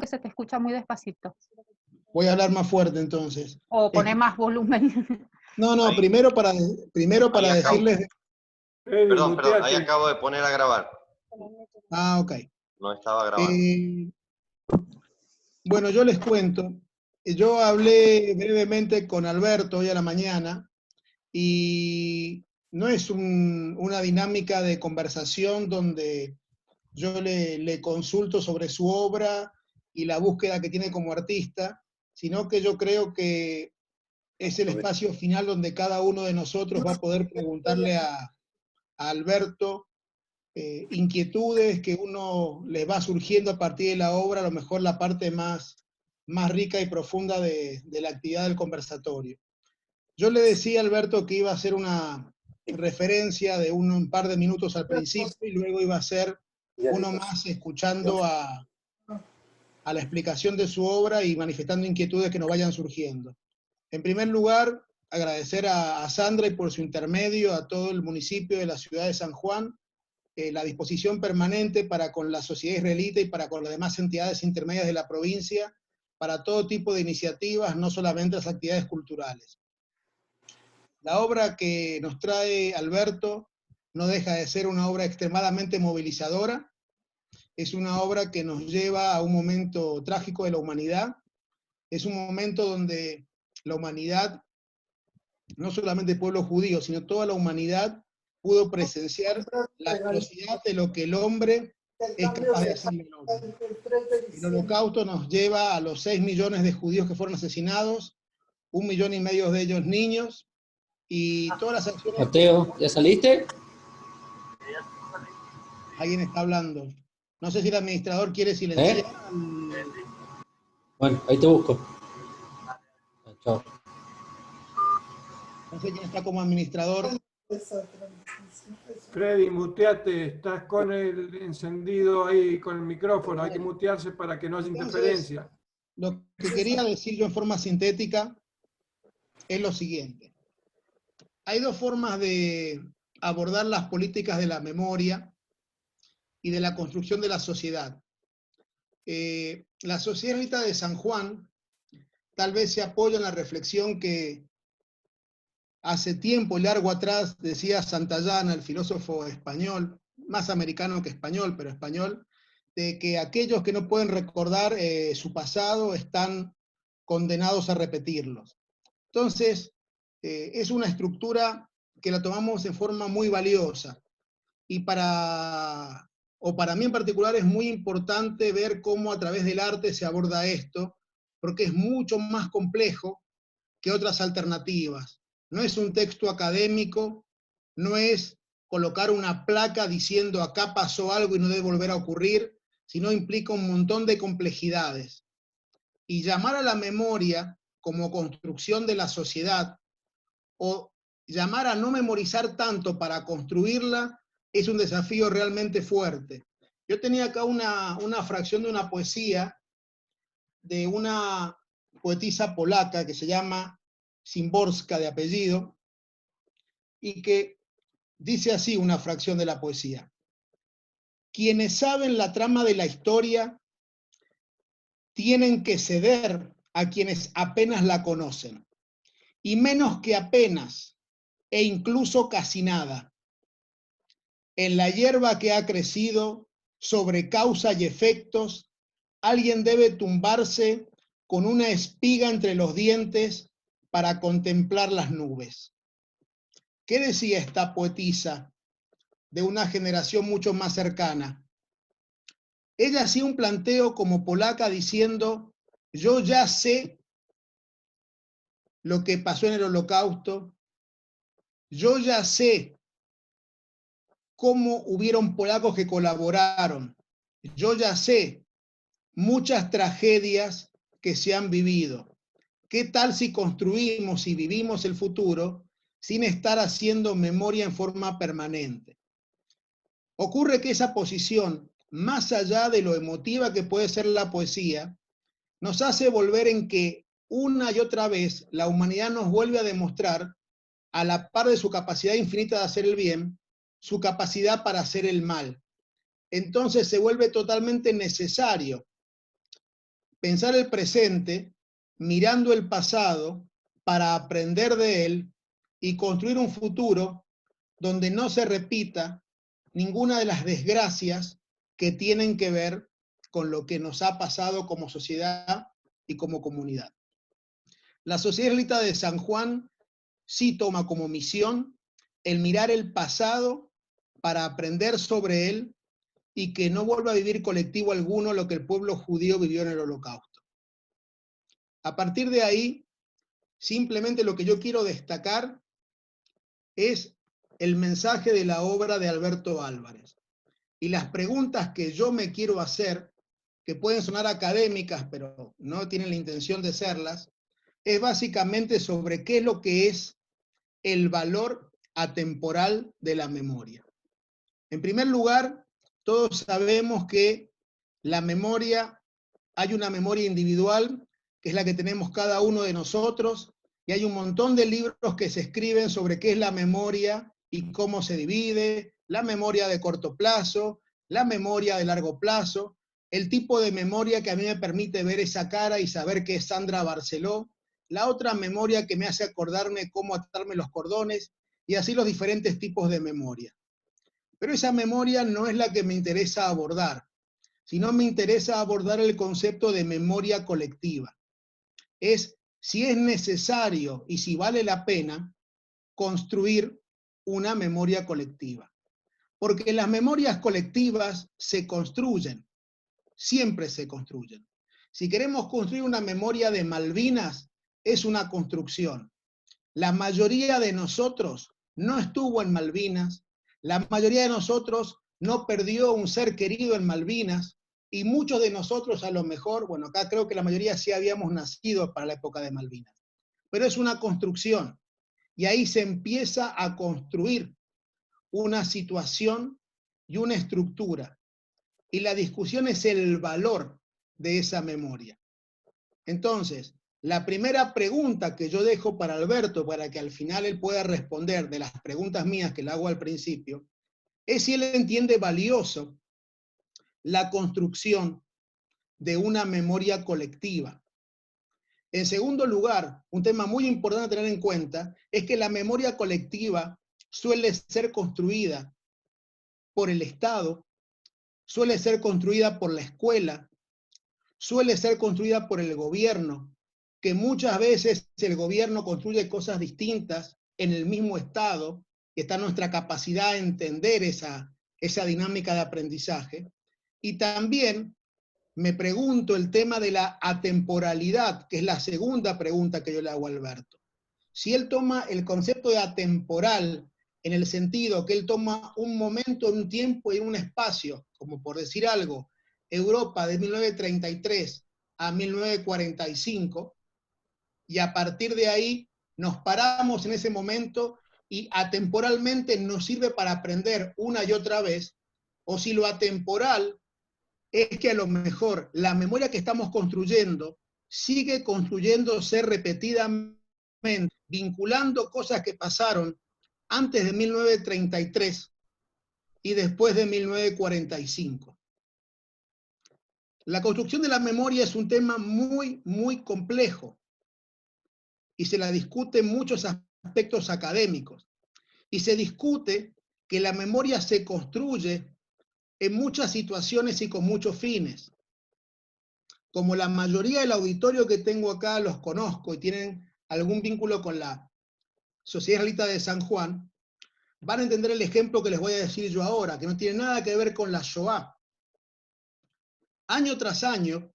que se te escucha muy despacito. Voy a hablar más fuerte entonces. O poner más volumen. No, Ahí. primero para decirles... Perdón, ahí acabo de poner a grabar. Ah, ok. No estaba grabando. Bueno, yo les cuento. Yo hablé brevemente con Alberto hoy a la mañana y no es una dinámica de conversación donde yo le consulto sobre su obra y la búsqueda que tiene como artista, sino que yo creo que es el espacio final donde cada uno de nosotros va a poder preguntarle a Alberto inquietudes que uno les va surgiendo a partir de la obra, a lo mejor la parte más rica y profunda de la actividad del conversatorio. Yo le decía a Alberto que iba a hacer una referencia de un par de minutos al principio y luego iba a ser uno más escuchando a la explicación de su obra y manifestando inquietudes que nos vayan surgiendo. En primer lugar, agradecer a Sandra y por su intermedio a todo el municipio de la ciudad de San Juan, la disposición permanente para con la sociedad israelita y para con las demás entidades intermedias de la provincia, para todo tipo de iniciativas, no solamente las actividades culturales. La obra que nos trae Alberto no deja de ser una obra extremadamente movilizadora, es una obra que nos lleva a un momento trágico de la humanidad, es un momento donde la humanidad, no solamente el pueblo judío, sino toda la humanidad pudo presenciar la atrocidad de lo que el hombre es capaz de hacer en el hombre. El Holocausto nos lleva a los 6 millones de judíos que fueron asesinados, 1,5 millones de ellos niños, y todas las acciones... Mateo, ¿ya saliste? Alguien está hablando. No sé si el administrador quiere silenciar. Bueno, ahí te busco. Chao. No sé quién está como administrador. Freddy, muteate, estás con el encendido ahí, con el micrófono, hay que mutearse para que no haya interferencia. Lo que quería decir yo en forma sintética es lo siguiente. Hay dos formas de abordar las políticas de la memoria y de la construcción de la sociedad. La sociedad ahorita de San Juan tal vez se apoya en la reflexión que hace tiempo largo atrás decía Santayana, el filósofo español, más americano que español, pero español, de que aquellos que no pueden recordar su pasado están condenados a repetirlos. Entonces, es una estructura que la tomamos en forma muy valiosa y para mí en particular es muy importante ver cómo a través del arte se aborda esto, porque es mucho más complejo que otras alternativas. No es un texto académico, no es colocar una placa diciendo acá pasó algo y no debe volver a ocurrir, sino implica un montón de complejidades. Y llamar a la memoria como construcción de la sociedad o llamar a no memorizar tanto para construirla es un desafío realmente fuerte. Yo tenía acá una fracción de una poesía de una poetisa polaca que se llama Szymborska de apellido, y que dice así una fracción de la poesía. Quienes saben la trama de la historia tienen que ceder a quienes apenas la conocen, y menos que apenas, e incluso casi nada. En la hierba que ha crecido, sobre causa y efectos, alguien debe tumbarse con una espiga entre los dientes para contemplar las nubes. ¿Qué decía esta poetisa de una generación mucho más cercana? Ella hacía un planteo como polaca diciendo, yo ya sé lo que pasó en el Holocausto, yo ya sé cómo hubieron polacos que colaboraron, yo ya sé muchas tragedias que se han vivido. ¿Qué tal si construimos y vivimos el futuro sin estar haciendo memoria en forma permanente? Ocurre que esa posición, más allá de lo emotiva que puede ser la poesía, nos hace volver en que una y otra vez la humanidad nos vuelve a demostrar, a la par de su capacidad infinita de hacer el bien, su capacidad para hacer el mal. Entonces se vuelve totalmente necesario pensar el presente mirando el pasado para aprender de él y construir un futuro donde no se repita ninguna de las desgracias que tienen que ver con lo que nos ha pasado como sociedad y como comunidad. La Sociedad Israelita de San Juan sí toma como misión el mirar el pasado para aprender sobre él y que no vuelva a vivir colectivo alguno lo que el pueblo judío vivió en el Holocausto. A partir de ahí, simplemente lo que yo quiero destacar es el mensaje de la obra de Alberto Álvarez. Y las preguntas que yo me quiero hacer, que pueden sonar académicas, pero no tienen la intención de serlas, es básicamente sobre qué es lo que es el valor atemporal de la memoria. En primer lugar, todos sabemos que la memoria, hay una memoria individual, que es la que tenemos cada uno de nosotros, y hay un montón de libros que se escriben sobre qué es la memoria y cómo se divide, la memoria de corto plazo, la memoria de largo plazo, el tipo de memoria que a mí me permite ver esa cara y saber que es Sandra Barceló, la otra memoria que me hace acordarme cómo atarme los cordones, y así los diferentes tipos de memoria. Pero esa memoria no es la que me interesa abordar, sino me interesa abordar el concepto de memoria colectiva. Es si es necesario y si vale la pena construir una memoria colectiva. Porque las memorias colectivas se construyen, siempre se construyen. Si queremos construir una memoria de Malvinas, es una construcción. La mayoría de nosotros no estuvo en Malvinas, la mayoría de nosotros no perdió un ser querido en Malvinas, y muchos de nosotros a lo mejor, bueno, acá creo que la mayoría sí habíamos nacido para la época de Malvinas, pero es una construcción, y ahí se empieza a construir una situación y una estructura, y la discusión es el valor de esa memoria. Entonces, la primera pregunta que yo dejo para Alberto, para que al final él pueda responder de las preguntas mías que le hago al principio, es si él entiende valioso la construcción de una memoria colectiva. En segundo lugar, un tema muy importante a tener en cuenta es que la memoria colectiva suele ser construida por el Estado, suele ser construida por la escuela, suele ser construida por el gobierno, que muchas veces el gobierno construye cosas distintas en el mismo Estado, y está nuestra capacidad de entender esa dinámica de aprendizaje. Y también me pregunto el tema de la atemporalidad, que es la segunda pregunta que yo le hago a Alberto. Si él toma el concepto de atemporal en el sentido que él toma un momento, un tiempo y un espacio, como por decir algo, Europa de 1933 a 1945, y a partir de ahí nos paramos en ese momento y atemporalmente nos sirve para aprender una y otra vez, o si lo atemporal es que a lo mejor la memoria que estamos construyendo sigue construyéndose repetidamente, vinculando cosas que pasaron antes de 1933 y después de 1945. La construcción de la memoria es un tema muy, muy complejo y se la discute en muchos aspectos académicos. Y se discute que la memoria se construye en muchas situaciones y con muchos fines. Como la mayoría del auditorio que tengo acá los conozco y tienen algún vínculo con la Sociedad Israelita de San Juan, van a entender el ejemplo que les voy a decir yo ahora, que no tiene nada que ver con la Shoah. Año tras año,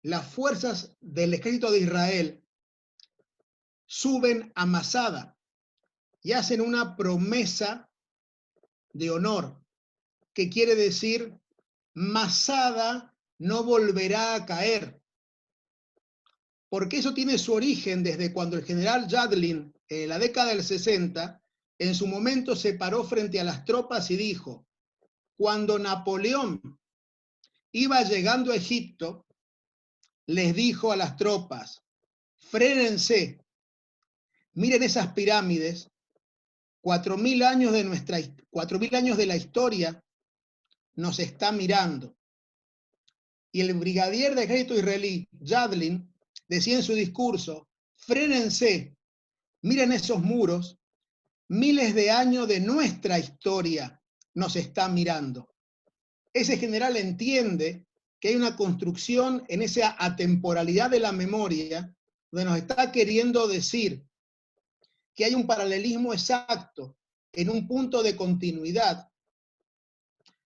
las fuerzas del ejército de Israel suben a Masada y hacen una promesa de honor, que quiere decir, Masada no volverá a caer. Porque eso tiene su origen desde cuando el general Yadlin, en la década del 60, en su momento se paró frente a las tropas y dijo, cuando Napoleón iba llegando a Egipto, les dijo a las tropas, frénense, miren esas pirámides, 4.000 años de la historia nos está mirando. Y el brigadier de ejército israelí, Yadlin, decía en su discurso, frénense, miren esos muros, miles de años de nuestra historia nos está mirando. Ese general entiende que hay una construcción en esa atemporalidad de la memoria, donde nos está queriendo decir que hay un paralelismo exacto en un punto de continuidad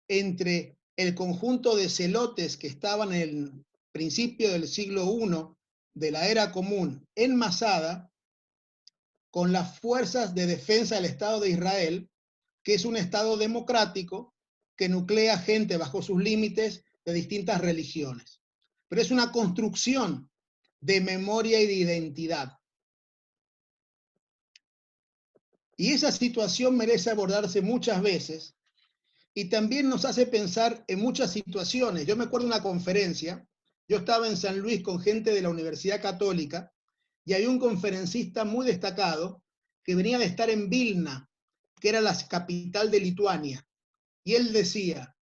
entre el conjunto de celotes que estaban en el principio del siglo I de la era común en Masada, con las fuerzas de defensa del Estado de Israel, que es un Estado democrático que nuclea gente bajo sus límites de distintas religiones. Pero es una construcción de memoria y de identidad. Y esa situación merece abordarse muchas veces y también nos hace pensar en muchas situaciones. Yo me acuerdo de una conferencia, yo estaba en San Luis con gente de la Universidad Católica y hay un conferencista muy destacado que venía de estar en Vilna, que era la capital de Lituania. Y él decía,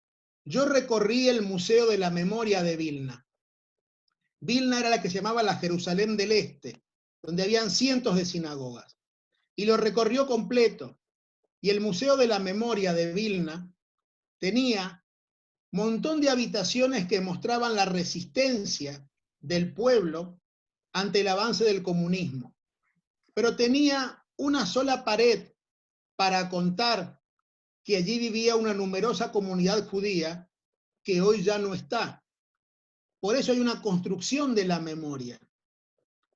yo recorrí el Museo de la Memoria de Vilna. Vilna era la que se llamaba la Jerusalén del Este, donde habían cientos de sinagogas. Y lo recorrió completo. Y el Museo de la Memoria de Vilna tenía un montón de habitaciones que mostraban la resistencia del pueblo ante el avance del comunismo. Pero tenía una sola pared para contar que allí vivía una numerosa comunidad judía que hoy ya no está. Por eso hay una construcción de la memoria.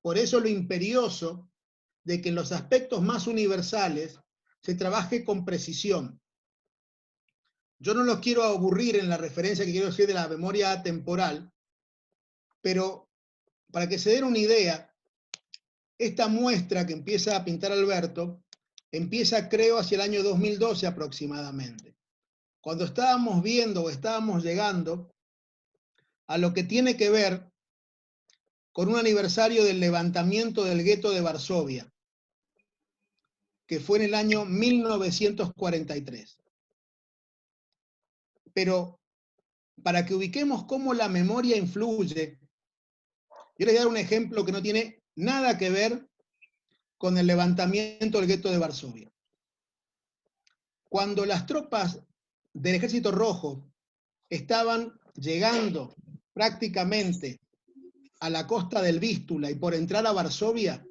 Por eso lo imperioso de que en los aspectos más universales se trabaje con precisión. Yo no los quiero aburrir en la referencia que quiero hacer de la memoria temporal, pero para que se den una idea, esta muestra que empieza a pintar Alberto, empieza creo hacia el año 2012 aproximadamente, cuando estábamos viendo o estábamos llegando a lo que tiene que ver con un aniversario del levantamiento del gueto de Varsovia, que fue en el año 1943. Pero para que ubiquemos cómo la memoria influye, yo les voy a dar un ejemplo que no tiene nada que ver con el levantamiento del gueto de Varsovia. Cuando las tropas del Ejército Rojo estaban llegando prácticamente a la costa del Vístula y por entrar a Varsovia,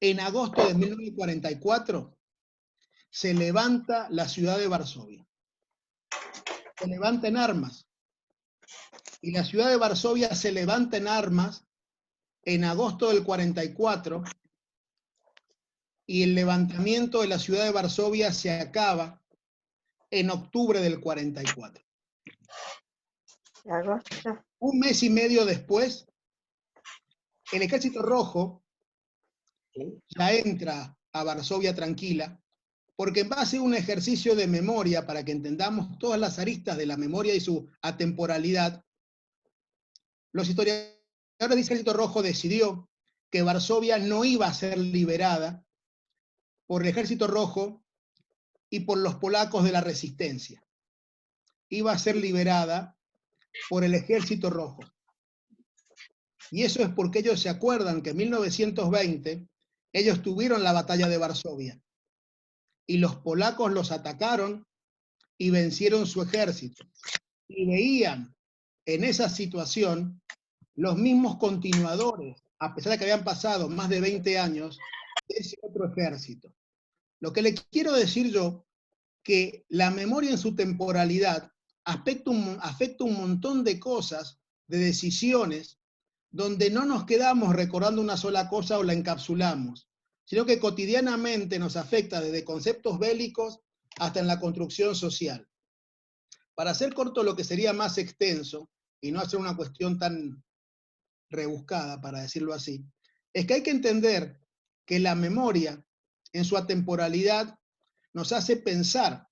en agosto de 1944 se levanta la ciudad de Varsovia. Se levanta en armas. Y la ciudad de Varsovia se levanta en armas en agosto del 44 y el levantamiento de la ciudad de Varsovia se acaba en octubre del 44. Un mes y medio después, el Ejército Rojo ya entra a Varsovia tranquila, porque en base a un ejercicio de memoria, para que entendamos todas las aristas de la memoria y su atemporalidad, los historiadores del Ejército Rojo decidió que Varsovia no iba a ser liberada por el Ejército Rojo y por los polacos de la resistencia. Iba a ser liberada por el Ejército Rojo. Y eso es porque ellos se acuerdan que en 1920 ellos tuvieron la batalla de Varsovia y los polacos los atacaron y vencieron su ejército. Y veían en esa situación los mismos continuadores, a pesar de que habían pasado más de 20 años, de ese otro ejército. Lo que le quiero decir yo, que la memoria en su temporalidad afecta un montón de cosas, de decisiones, donde no nos quedamos recordando una sola cosa o la encapsulamos, sino que cotidianamente nos afecta desde conceptos bélicos hasta en la construcción social. Para hacer corto lo que sería más extenso, y no hacer una cuestión tan rebuscada, para decirlo así, es que hay que entender que la memoria, en su atemporalidad, nos hace pensar,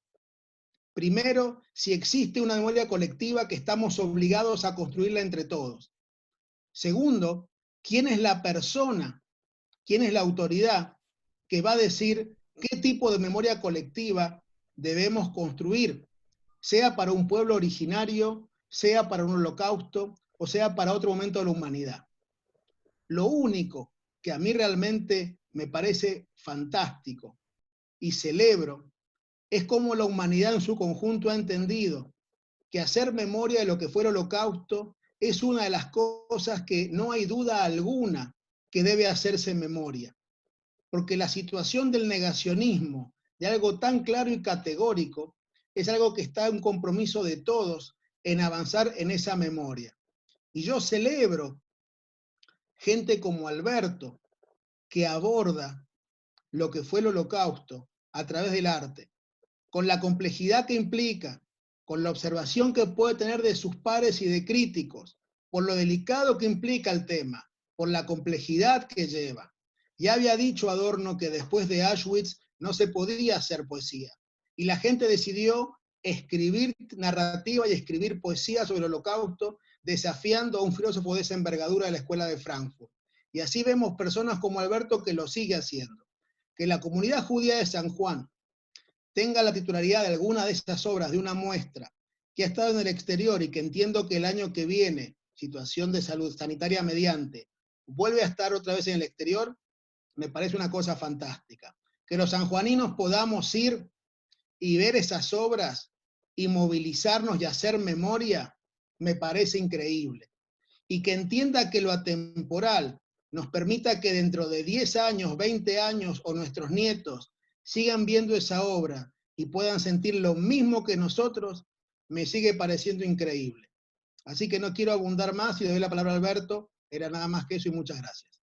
primero, si existe una memoria colectiva que estamos obligados a construirla entre todos. Segundo, quién es la persona, quién es la autoridad que va a decir qué tipo de memoria colectiva debemos construir, sea para un pueblo originario, sea para un holocausto o sea para otro momento de la humanidad. Lo único que a mí realmente me parece fantástico y celebro es cómo la humanidad en su conjunto ha entendido que hacer memoria de lo que fue el holocausto es una de las cosas que no hay duda alguna que debe hacerse memoria. Porque la situación del negacionismo, de algo tan claro y categórico, es algo que está en un compromiso de todos en avanzar en esa memoria. Y yo celebro gente como Alberto, que aborda lo que fue el holocausto a través del arte, con la complejidad que implica, con la observación que puede tener de sus pares y de críticos, por lo delicado que implica el tema, por la complejidad que lleva. Ya había dicho Adorno que después de Auschwitz no se podía hacer poesía, y la gente decidió escribir narrativa y escribir poesía sobre el holocausto, desafiando a un filósofo de esa envergadura de la Escuela de Frankfurt. Y así vemos personas como Alberto que lo sigue haciendo. Que la comunidad judía de San Juan tenga la titularidad de alguna de estas obras de una muestra que ha estado en el exterior y que entiendo que el año que viene, situación de salud sanitaria mediante, vuelve a estar otra vez en el exterior, me parece una cosa fantástica. Que los sanjuaninos podamos ir y ver esas obras y movilizarnos y hacer memoria, me parece increíble. Y que entienda que lo atemporal nos permita que dentro de 10 años, 20 años o nuestros nietos sigan viendo esa obra y puedan sentir lo mismo que nosotros, me sigue pareciendo increíble. Así que no quiero abundar más y le doy la palabra a Alberto. Era nada más que eso y muchas gracias.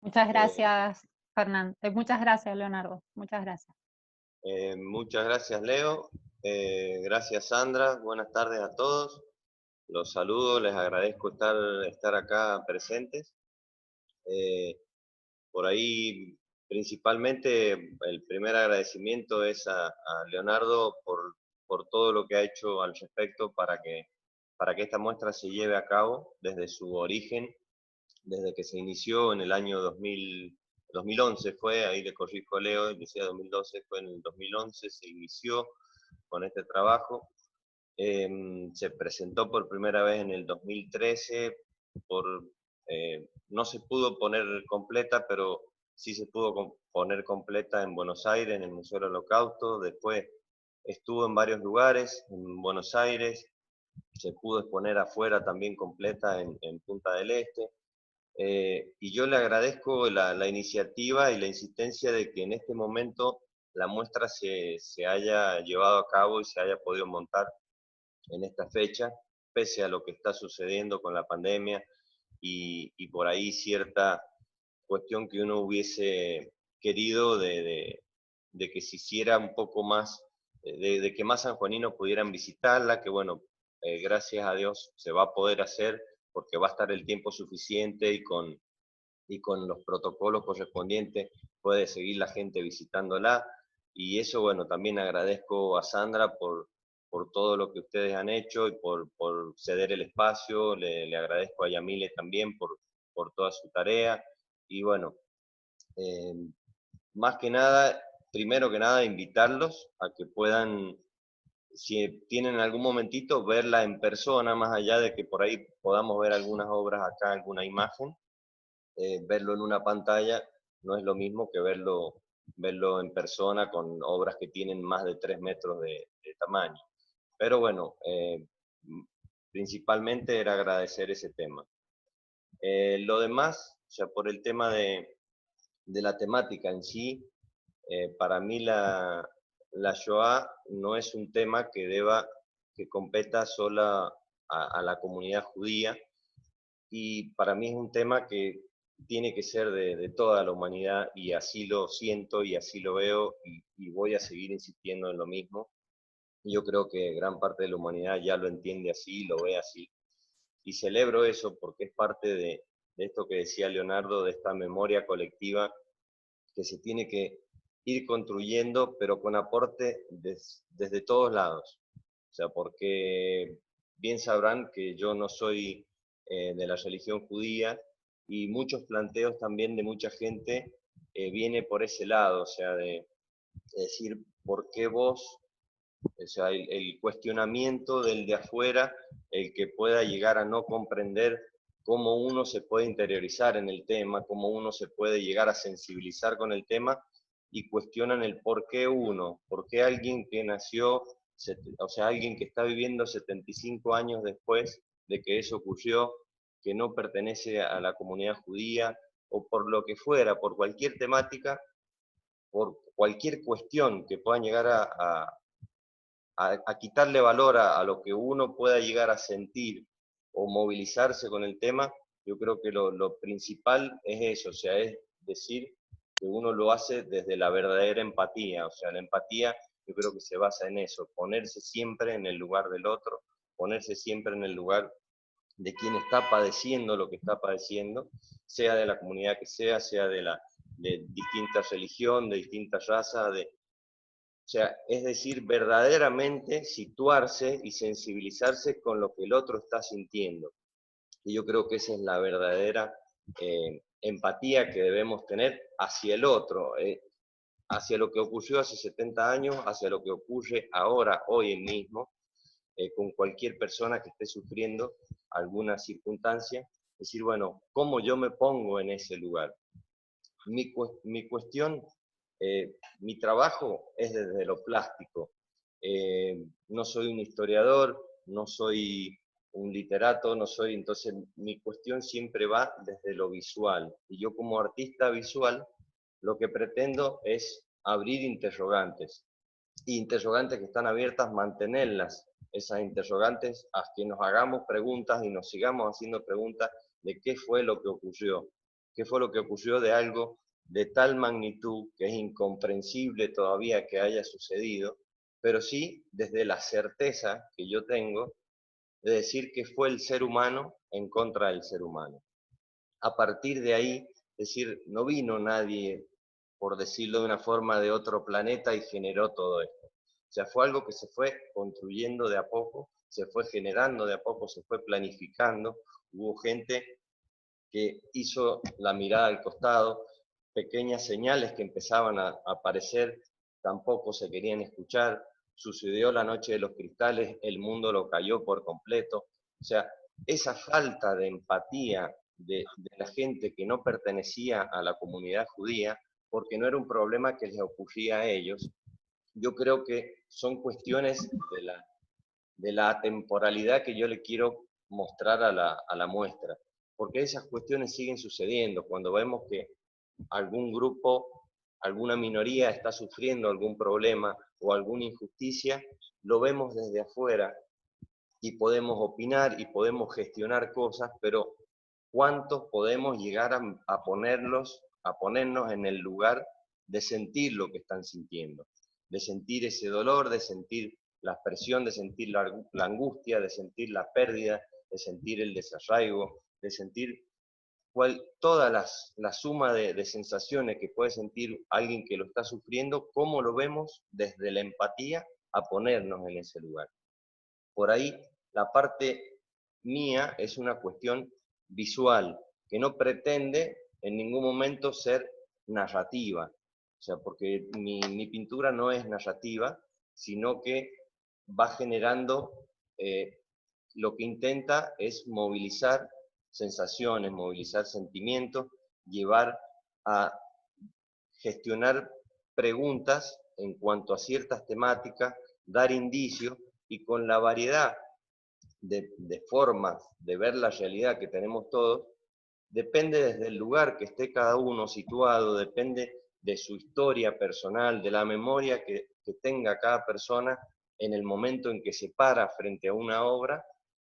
Muchas gracias, Fernando. Muchas gracias, Leonardo. Muchas gracias. Muchas gracias, Leo. Gracias, Sandra. Buenas tardes a todos. Los saludo, les agradezco estar acá presentes. Por ahí, principalmente, el primer agradecimiento es a Leonardo por todo lo que ha hecho al respecto para que esta muestra se lleve a cabo desde su origen, desde que se inició en el año 2011 fue, ahí le corrijo a Leo, decía 2012, fue en el 2011, se inició con este trabajo. Se presentó por primera vez en el 2013, no se pudo poner completa, pero sí se pudo poner completa en Buenos Aires, en el Museo del Holocausto. Después estuvo en varios lugares, en Buenos Aires, se pudo exponer afuera también completa en Punta del Este. Y yo le agradezco la iniciativa y la insistencia de que en este momento la muestra se haya llevado a cabo y se haya podido montar en esta fecha, pese a lo que está sucediendo con la pandemia y por ahí cierta cuestión que uno hubiese querido de que se hiciera un poco más, de que más sanjuaninos pudieran visitarla, que bueno, gracias a Dios se va a poder hacer porque va a estar el tiempo suficiente y con los protocolos correspondientes puede seguir la gente visitándola. Y eso, bueno, también agradezco a Sandra por todo lo que ustedes han hecho y por ceder el espacio. Le agradezco a Yamile también por toda su tarea. Y bueno, más que nada, primero que nada, invitarlos a que puedan, si tienen algún momentito, verla en persona, más allá de que por ahí podamos ver algunas obras acá, alguna imagen. Verlo en una pantalla no es lo mismo que verlo en persona con obras que tienen más de 3 metros de tamaño. Pero bueno, principalmente era agradecer ese tema. Lo demás, o sea, por el tema de la temática en sí, para mí la Shoah no es un tema que competa sola a la comunidad judía, y para mí es un tema que tiene que ser de toda la humanidad, y así lo siento y así lo veo, y voy a seguir insistiendo en lo mismo. Yo creo que gran parte de la humanidad ya lo entiende así, lo ve así, y celebro eso porque es parte de esto que decía Leonardo, de esta memoria colectiva que se tiene que ir construyendo, pero con aporte desde todos lados. O sea, porque bien sabrán que yo no soy de la religión judía, y muchos planteos también de mucha gente viene por ese lado, o sea, de Es decir, ¿por qué vos? O sea, el cuestionamiento del de afuera, el que pueda llegar a no comprender cómo uno se puede interiorizar en el tema, cómo uno se puede llegar a sensibilizar con el tema, y cuestionan el por qué uno, por qué alguien que nació, o sea, alguien que está viviendo 75 años después de que eso ocurrió, que no pertenece a la comunidad judía, o por lo que fuera, por cualquier temática, por cualquier cuestión que puedan llegar a quitarle valor a lo que uno pueda llegar a sentir o movilizarse con el tema, yo creo que lo principal es eso, o sea, es decir que uno lo hace desde la verdadera empatía, o sea, la empatía yo creo que se basa en eso, ponerse siempre en el lugar del otro, ponerse siempre en el lugar de quien está padeciendo lo que está padeciendo, sea de la comunidad que sea de distinta religión, de distintas razas, o sea, es decir, verdaderamente situarse y sensibilizarse con lo que el otro está sintiendo. Y yo creo que esa es la verdadera empatía que debemos tener hacia el otro, hacia lo que ocurrió hace 70 años, hacia lo que ocurre ahora, hoy mismo, con cualquier persona que esté sufriendo alguna circunstancia. Es decir, bueno, ¿cómo yo me pongo en ese lugar? Mi cuestión, mi trabajo es desde lo plástico. No soy un historiador, no soy un literato, no soy, entonces mi cuestión siempre va desde lo visual. Y yo como artista visual, lo que pretendo es abrir interrogantes. Y interrogantes que están abiertas, mantenerlas, esas interrogantes, a que nos hagamos preguntas y nos sigamos haciendo preguntas de qué fue lo que ocurrió. ¿Qué fue lo que ocurrió de algo de tal magnitud que es incomprensible todavía que haya sucedido, pero sí desde la certeza que yo tengo de decir que fue el ser humano en contra del ser humano? A partir de ahí, es decir, no vino nadie, por decirlo de una forma, de otro planeta y generó todo esto. O sea, fue algo que se fue construyendo de a poco, se fue generando de a poco, se fue planificando. Hubo gente que hizo la mirada al costado, pequeñas señales que empezaban a aparecer, tampoco se querían escuchar. Sucedió la noche de los cristales, el mundo lo cayó por completo. O sea, esa falta de empatía de la gente que no pertenecía a la comunidad judía, porque no era un problema que les ocurría a ellos, yo creo que son cuestiones de la atemporalidad que yo le quiero mostrar a la muestra, porque esas cuestiones siguen sucediendo. Cuando vemos que algún grupo, alguna minoría está sufriendo algún problema o alguna injusticia, lo vemos desde afuera y podemos opinar y podemos gestionar cosas, pero ¿cuántos podemos llegar a ponernos en el lugar de sentir lo que están sintiendo? De sentir ese dolor, de sentir la expresión, de sentir la angustia, de sentir la pérdida, de sentir el desarraigo, de sentir toda la suma de sensaciones que puede sentir alguien que lo está sufriendo, cómo lo vemos desde la empatía a ponernos en ese lugar. Por ahí la parte mía es una cuestión visual, que no pretende en ningún momento ser narrativa. O sea, porque mi pintura no es narrativa, sino que va generando, lo que intenta es movilizar sensaciones, movilizar sentimientos, llevar a gestionar preguntas en cuanto a ciertas temáticas, dar indicios, y con la variedad de formas de ver la realidad que tenemos todos, depende desde el lugar que esté cada uno situado, depende de su historia personal, de la memoria que tenga cada persona en el momento en que se para frente a una obra,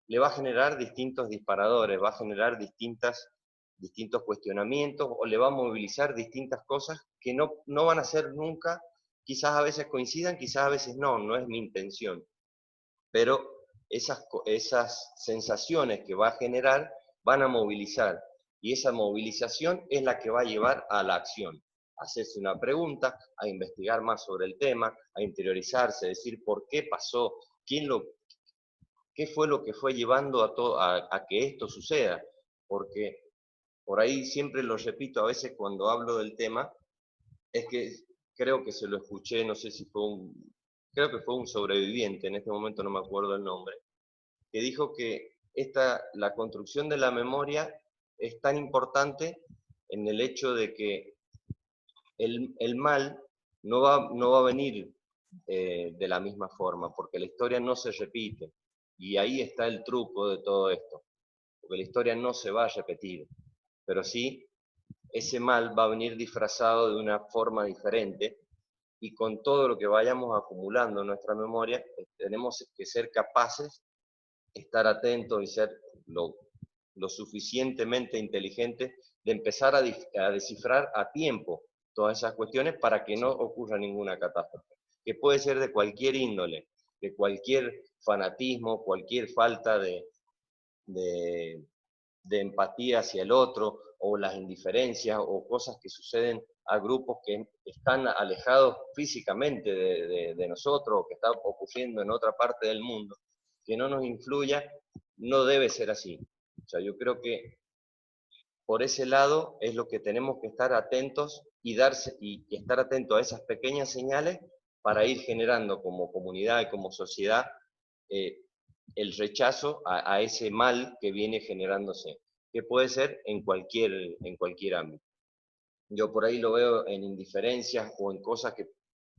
le va a generar distintos disparadores, va a generar distintos cuestionamientos, o le va a movilizar distintas cosas que no van a ser nunca, quizás a veces coincidan, quizás a veces no es mi intención, pero esas sensaciones que va a generar van a movilizar, y esa movilización es la que va a llevar a la acción, a hacerse una pregunta, a investigar más sobre el tema, a interiorizarse, decir por qué pasó, qué fue lo que fue llevando a que esto suceda, porque por ahí siempre lo repito a veces cuando hablo del tema, es que creo que se lo escuché, no sé si fue creo que fue un sobreviviente, en este momento no me acuerdo el nombre, que dijo que la construcción de la memoria es tan importante en el hecho de que el mal no va a venir de la misma forma, porque la historia no se repite. Y ahí está el truco de todo esto, porque la historia no se va a repetir, pero sí ese mal va a venir disfrazado de una forma diferente, y con todo lo que vayamos acumulando en nuestra memoria, tenemos que ser capaces, estar atentos y ser lo suficientemente inteligentes de empezar a descifrar a tiempo todas esas cuestiones para que no ocurra ninguna catástrofe, que puede ser de cualquier índole, de cualquier fanatismo, cualquier falta de empatía hacia el otro, o las indiferencias, o cosas que suceden a grupos que están alejados físicamente de nosotros, o que está ocurriendo en otra parte del mundo, que no nos influya, no debe ser así. O sea, yo creo que por ese lado es lo que tenemos que estar atentos y estar atentos a esas pequeñas señales para ir generando como comunidad y como sociedad el rechazo a ese mal que viene generándose, que puede ser en cualquier ámbito. Yo por ahí lo veo en indiferencias o en cosas que,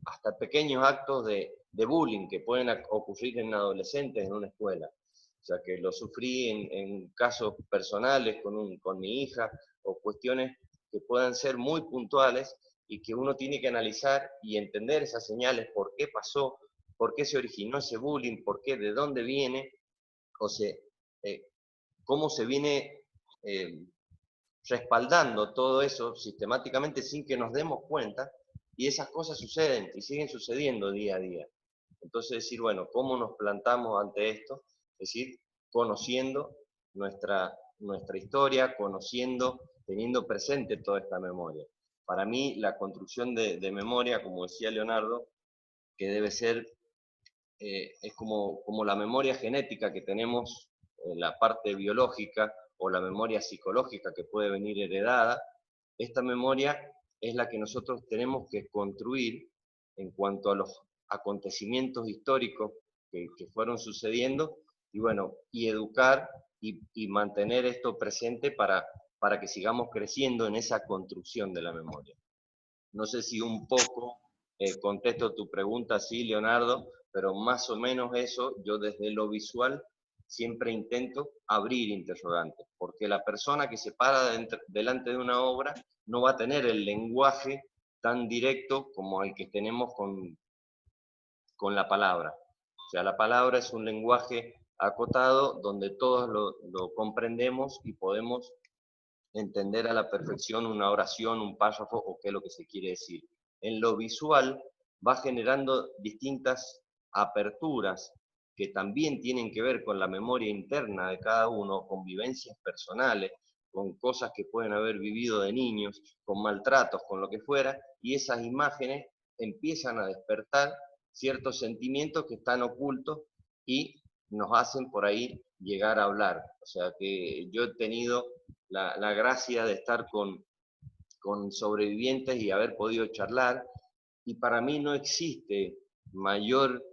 hasta pequeños actos de bullying que pueden ocurrir en adolescentes en una escuela. O sea, que lo sufrí en casos personales con mi hija, o cuestiones que puedan ser muy puntuales y que uno tiene que analizar y entender esas señales, por qué pasó, por qué se originó ese bullying, por qué, de dónde viene, o sea, cómo se viene respaldando todo eso sistemáticamente sin que nos demos cuenta, y esas cosas suceden y siguen sucediendo día a día. Entonces decir, bueno, ¿cómo nos plantamos ante esto? Es decir, conociendo nuestra historia, teniendo presente toda esta memoria. Para mí, la construcción de memoria, como decía Leonardo, que debe ser, es como la memoria genética que tenemos, la parte biológica, o la memoria psicológica que puede venir heredada. Esta memoria es la que nosotros tenemos que construir en cuanto a los acontecimientos históricos que fueron sucediendo, y bueno, y educar y mantener esto presente para que sigamos creciendo en esa construcción de la memoria. No sé si un poco contesto tu pregunta, sí, Leonardo, pero más o menos eso, yo desde lo visual siempre intento abrir interrogantes, porque la persona que se para delante de una obra no va a tener el lenguaje tan directo como el que tenemos con la palabra. O sea, la palabra es un lenguaje acotado donde todos lo comprendemos y podemos entender a la perfección una oración, un párrafo o qué es lo que se quiere decir. En lo visual va generando distintas aperturas que también tienen que ver con la memoria interna de cada uno, con vivencias personales, con cosas que pueden haber vivido de niños, con maltratos, con lo que fuera, y esas imágenes empiezan a despertar ciertos sentimientos que están ocultos y nos hacen por ahí llegar a hablar. O sea que yo he tenido la gracia de estar con sobrevivientes y haber podido charlar, y para mí no existe mayor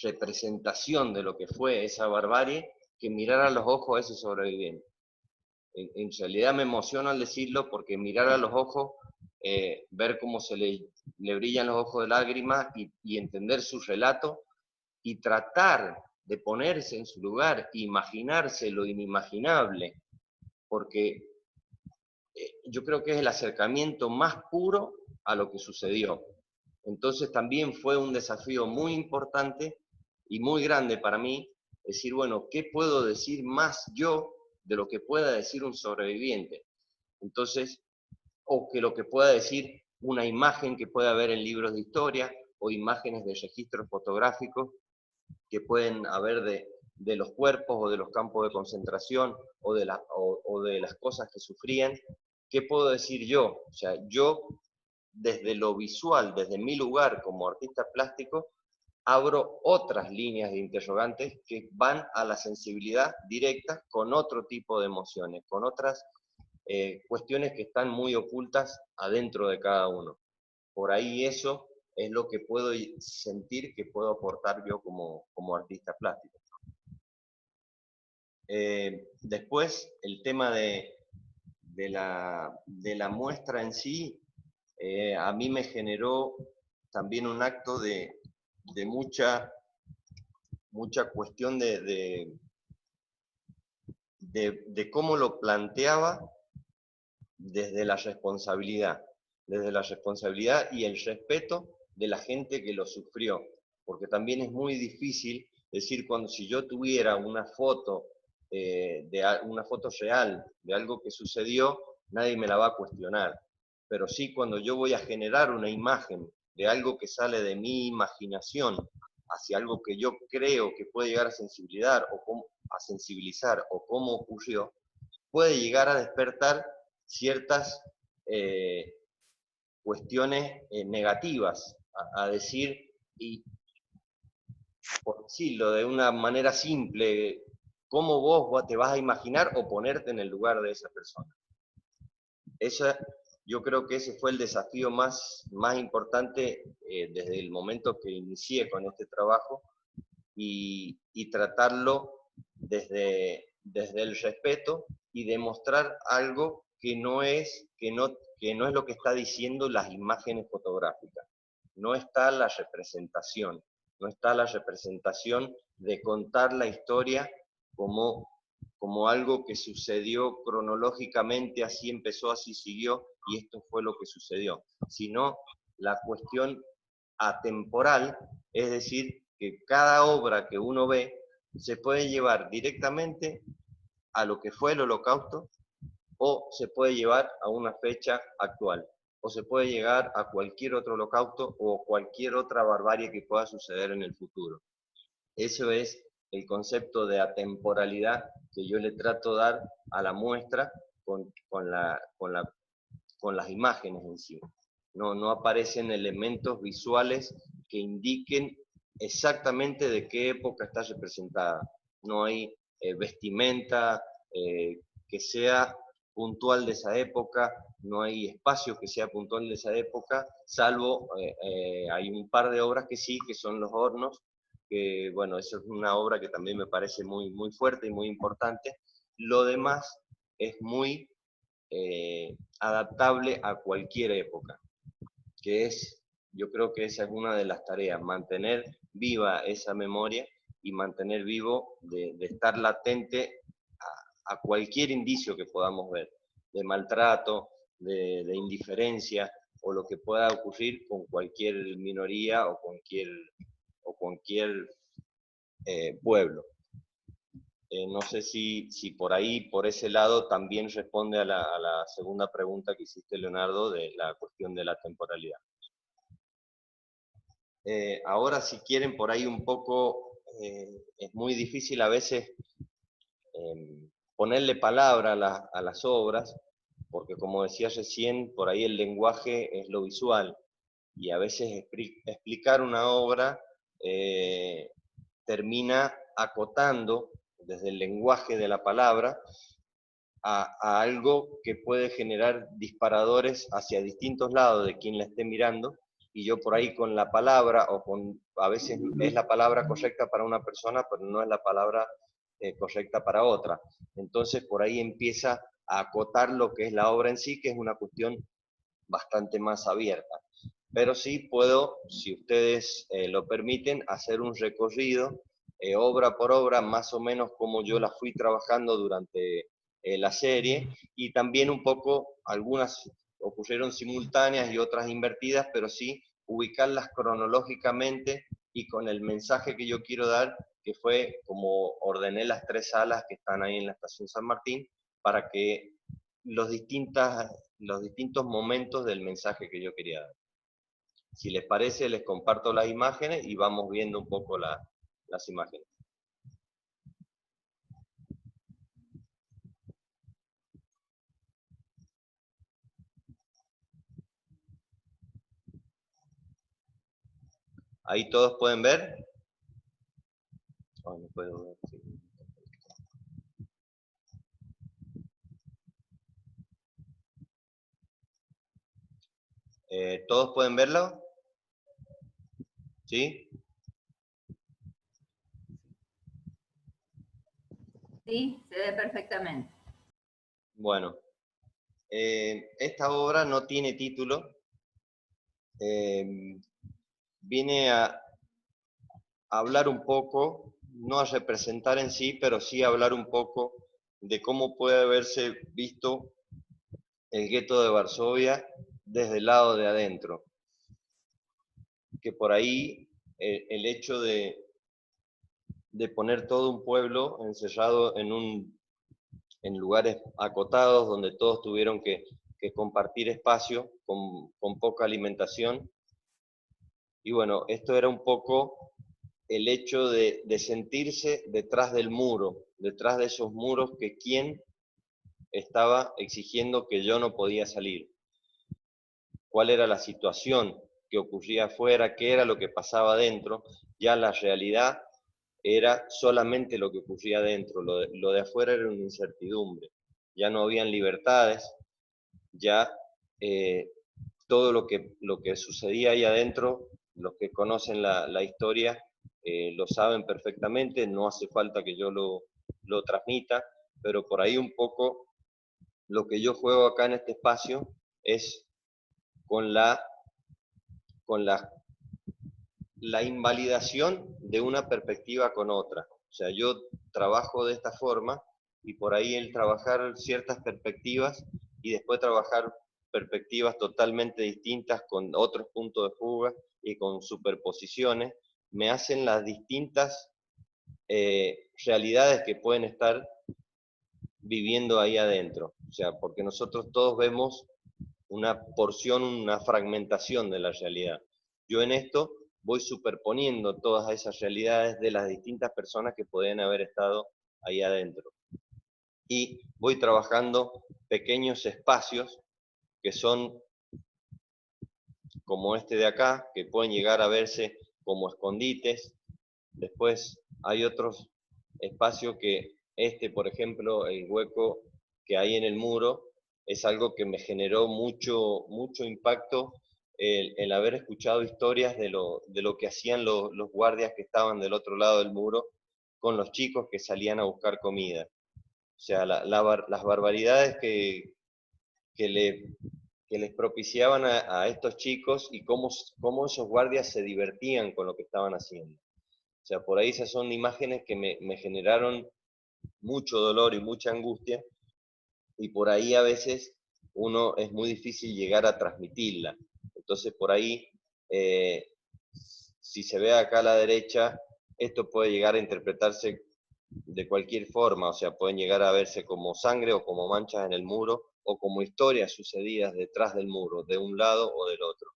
representación de lo que fue esa barbarie que mirar a los ojos a ese sobreviviente. En realidad me emociona al decirlo, porque mirar a los ojos, ver cómo se le brillan los ojos de lágrimas y entender su relato y tratar de ponerse en su lugar, imaginarse lo inimaginable, porque yo creo que es el acercamiento más puro a lo que sucedió. Entonces también fue un desafío muy importante y muy grande para mí, decir, bueno, ¿qué puedo decir más yo de lo que pueda decir un sobreviviente? Entonces, o que lo que pueda decir una imagen que pueda haber en libros de historia, o imágenes de registros fotográficos que pueden haber de los cuerpos o de los campos de concentración o de las cosas que sufrían. ¿Qué puedo decir yo? O sea, yo desde lo visual, desde mi lugar como artista plástico, abro otras líneas de interrogantes que van a la sensibilidad directa con otro tipo de emociones, con otras cuestiones que están muy ocultas adentro de cada uno. por ahí eso es lo que puedo sentir que puedo aportar yo como artista plástico. Después, el tema de la muestra en sí, a mí me generó también un acto de mucha cuestión de cómo lo planteaba desde la responsabilidad y el respeto de la gente que lo sufrió, porque también es muy difícil decir, si yo tuviera una foto, una foto real de algo que sucedió, nadie me la va a cuestionar, pero sí cuando yo voy a generar una imagen de algo que sale de mi imaginación hacia algo que yo creo que puede llegar a sensibilizar o cómo ocurrió, puede llegar a despertar ciertas cuestiones negativas, a decir, y por decirlo de una manera simple, ¿cómo vos te vas a imaginar o ponerte en el lugar de esa persona? Yo creo que ese fue el desafío más importante desde el momento que inicié con este trabajo, y tratarlo desde el respeto y demostrar algo que no es lo que está diciendo las imágenes fotográficas. No está la representación de contar la historia como algo que sucedió cronológicamente, así empezó, así siguió, y esto fue lo que sucedió, sino la cuestión atemporal, es decir, que cada obra que uno ve se puede llevar directamente a lo que fue el Holocausto, o se puede llevar a una fecha actual, o se puede llegar a cualquier otro holocausto o cualquier otra barbarie que pueda suceder en el futuro. Eso es el concepto de atemporalidad que yo le trato de dar a la muestra con las imágenes en sí. No aparecen elementos visuales que indiquen exactamente de qué época está representada. No hay vestimenta que sea puntual de esa época, no hay espacio que sea puntual de esa época, salvo hay un par de obras que sí, que son los hornos, que bueno, eso es una obra que también me parece muy, muy fuerte y muy importante. Lo demás es muy adaptable a cualquier época, yo creo que esa es una de las tareas, mantener viva esa memoria y mantener vivo de estar latente a cualquier indicio que podamos ver, de maltrato, de indiferencia, o lo que pueda ocurrir con cualquier minoría o cualquier pueblo. No sé si por ahí, por ese lado, también responde a la segunda pregunta que hiciste, Leonardo, de la cuestión de la temporalidad. Ahora, si quieren, por ahí un poco, es muy difícil a veces ponerle palabra a las obras, porque como decía recién, por ahí el lenguaje es lo visual, y a veces explicar una obra termina acotando desde el lenguaje de la palabra a algo que puede generar disparadores hacia distintos lados de quien la esté mirando, y yo por ahí con la palabra, a veces es la palabra correcta para una persona, pero no es la palabra correcta para otra. Entonces por ahí empieza a acotar lo que es la obra en sí, que es una cuestión bastante más abierta. Pero sí puedo, si ustedes lo permiten, hacer un recorrido obra por obra, más o menos como yo la fui trabajando durante la serie, y también un poco, algunas ocurrieron simultáneas y otras invertidas, pero sí ubicarlas cronológicamente y con el mensaje que yo quiero dar, que fue como ordené las 3 salas que están ahí en la Estación San Martín, para que los distintos momentos del mensaje que yo quería dar. Si les parece, les comparto las imágenes y vamos viendo un poco las imágenes. ¿Ahí todos pueden ver? Oh, no puedo ver, sí. ¿Todos pueden verlo? ¿Sí? Sí, se ve perfectamente. Bueno, esta obra no tiene título. Viene a hablar un poco, no a representar en sí, pero sí a hablar un poco de cómo puede haberse visto el gueto de Varsovia desde el lado de adentro. Que por ahí el hecho de poner todo un pueblo encerrado en lugares acotados donde todos tuvieron que compartir espacio con poca alimentación. Y bueno, esto era un poco el hecho de sentirse detrás del muro, detrás de esos muros que quién estaba exigiendo que yo no podía salir. ¿Cuál era la situación que ocurría afuera? ¿Qué era lo que pasaba adentro? Ya la realidad era solamente lo que ocurría adentro, lo de afuera era una incertidumbre. Ya no habían libertades, ya todo lo que sucedía ahí adentro, los que conocen la historia lo saben perfectamente, no hace falta que yo lo transmita, pero por ahí un poco lo que yo juego acá en este espacio es con la invalidación de una perspectiva con otra. O sea, yo trabajo de esta forma y por ahí el trabajar ciertas perspectivas y después trabajar perspectivas totalmente distintas con otros puntos de fuga y con superposiciones, me hacen las distintas realidades que pueden estar viviendo ahí adentro. O sea, porque nosotros todos vemos una porción, una fragmentación de la realidad. Yo en esto voy superponiendo todas esas realidades de las distintas personas que pueden haber estado ahí adentro. Y voy trabajando pequeños espacios que son como este de acá, que pueden llegar a verse como escondites. Después hay otros espacios que por ejemplo, el hueco que hay en el muro, es algo que me generó mucho impacto el haber escuchado historias de lo que hacían los guardias que estaban del otro lado del muro con los chicos que salían a buscar comida. O sea, las barbaridades que les propiciaban a estos chicos y cómo esos guardias se divertían con lo que estaban haciendo. O sea, por ahí esas son imágenes que me generaron mucho dolor y mucha angustia, y por ahí a veces es muy difícil llegar a transmitirla. Entonces por ahí, si se ve acá a la derecha, esto puede llegar a interpretarse de cualquier forma, o sea, pueden llegar a verse como sangre o como manchas en el muro, o como historias sucedidas detrás del muro, de un lado o del otro.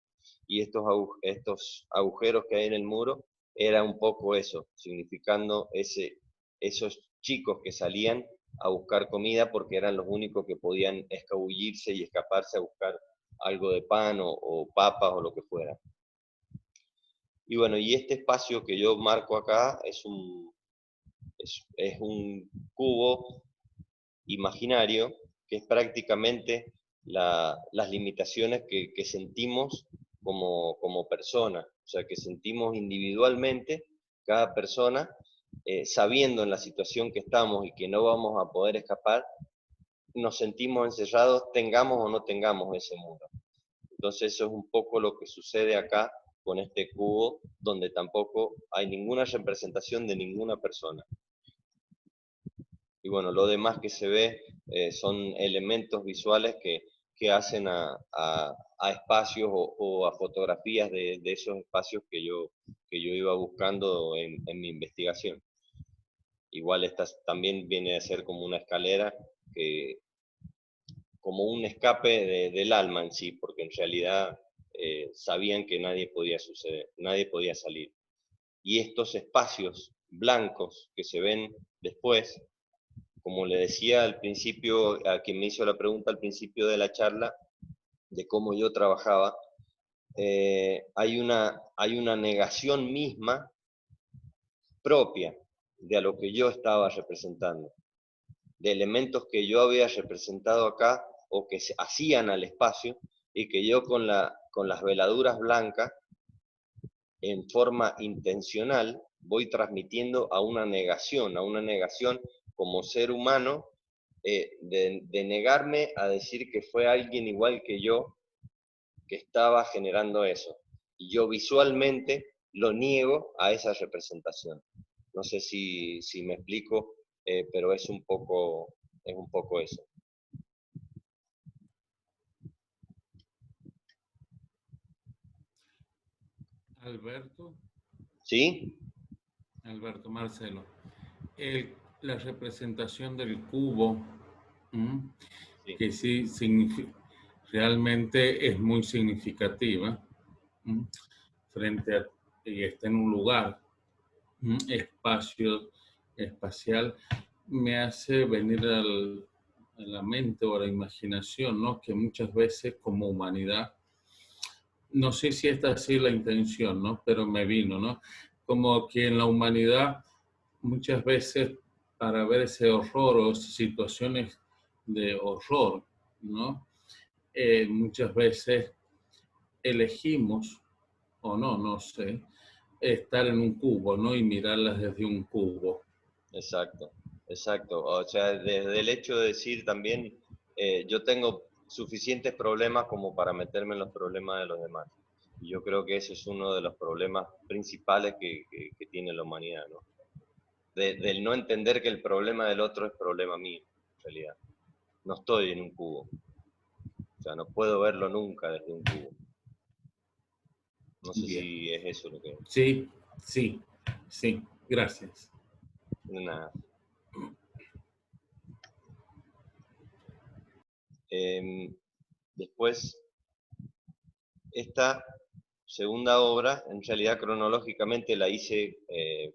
Y estos agujeros que hay en el muro, era un poco eso, significando esos chicos que salían a buscar comida porque eran los únicos que podían escabullirse y escaparse a buscar algo de pan o papas o lo que fuera. Y bueno, y este espacio que yo marco acá es un cubo imaginario que es prácticamente las limitaciones que sentimos como persona, o sea, que sentimos individualmente cada persona, sabiendo en la situación que estamos y que no vamos a poder escapar, nos sentimos encerrados, tengamos o no tengamos ese muro. Entonces eso es un poco lo que sucede acá con este cubo, donde tampoco hay ninguna representación de ninguna persona. Y bueno, lo demás que se ve son elementos visuales que hacen a espacios o a fotografías de esos espacios que yo iba buscando en mi investigación. Igual esta también viene a ser como una escalera, como un escape del alma en sí, porque en realidad sabían que nadie podía salir. Y estos espacios blancos que se ven después, como le decía al principio, a quien me hizo la pregunta al principio de la charla, de cómo yo trabajaba, hay una negación misma propia de a lo que yo estaba representando, de elementos que yo había representado acá o que se hacían al espacio y que yo con con las veladuras blancas, en forma intencional, voy transmitiendo a una negación como ser humano, de negarme a decir que fue alguien igual que yo que estaba generando eso. Y yo visualmente lo niego a esa representación. No sé si me explico, pero es un poco eso. Alberto, ¿Sí? Alberto, Marcelo. La representación del cubo, Sí. que sí realmente es muy significativa, frente a, y está en un lugar, espacial, me hace venir a la mente o a la imaginación, ¿no? Que muchas veces como humanidad, no sé si esta ha sido la intención, ¿no? Pero me vino, ¿no? Como que en la humanidad muchas veces para ver ese horror o situaciones de horror, ¿no? Muchas veces elegimos, o no sé, estar en un cubo, ¿no? Y mirarlas desde un cubo. Exacto, exacto. O sea, desde el hecho de decir también, yo tengo suficientes problemas como para meterme en los problemas de los demás. Y yo creo que ese es uno de los problemas principales que tiene la humanidad, ¿no? Del no entender que el problema del otro es problema mío, en realidad. No estoy en un cubo. O sea, no puedo verlo nunca desde un cubo. No sé Bien. si es eso lo que... Sí, gracias. Nada. Después, esta segunda obra, en realidad cronológicamente la hice,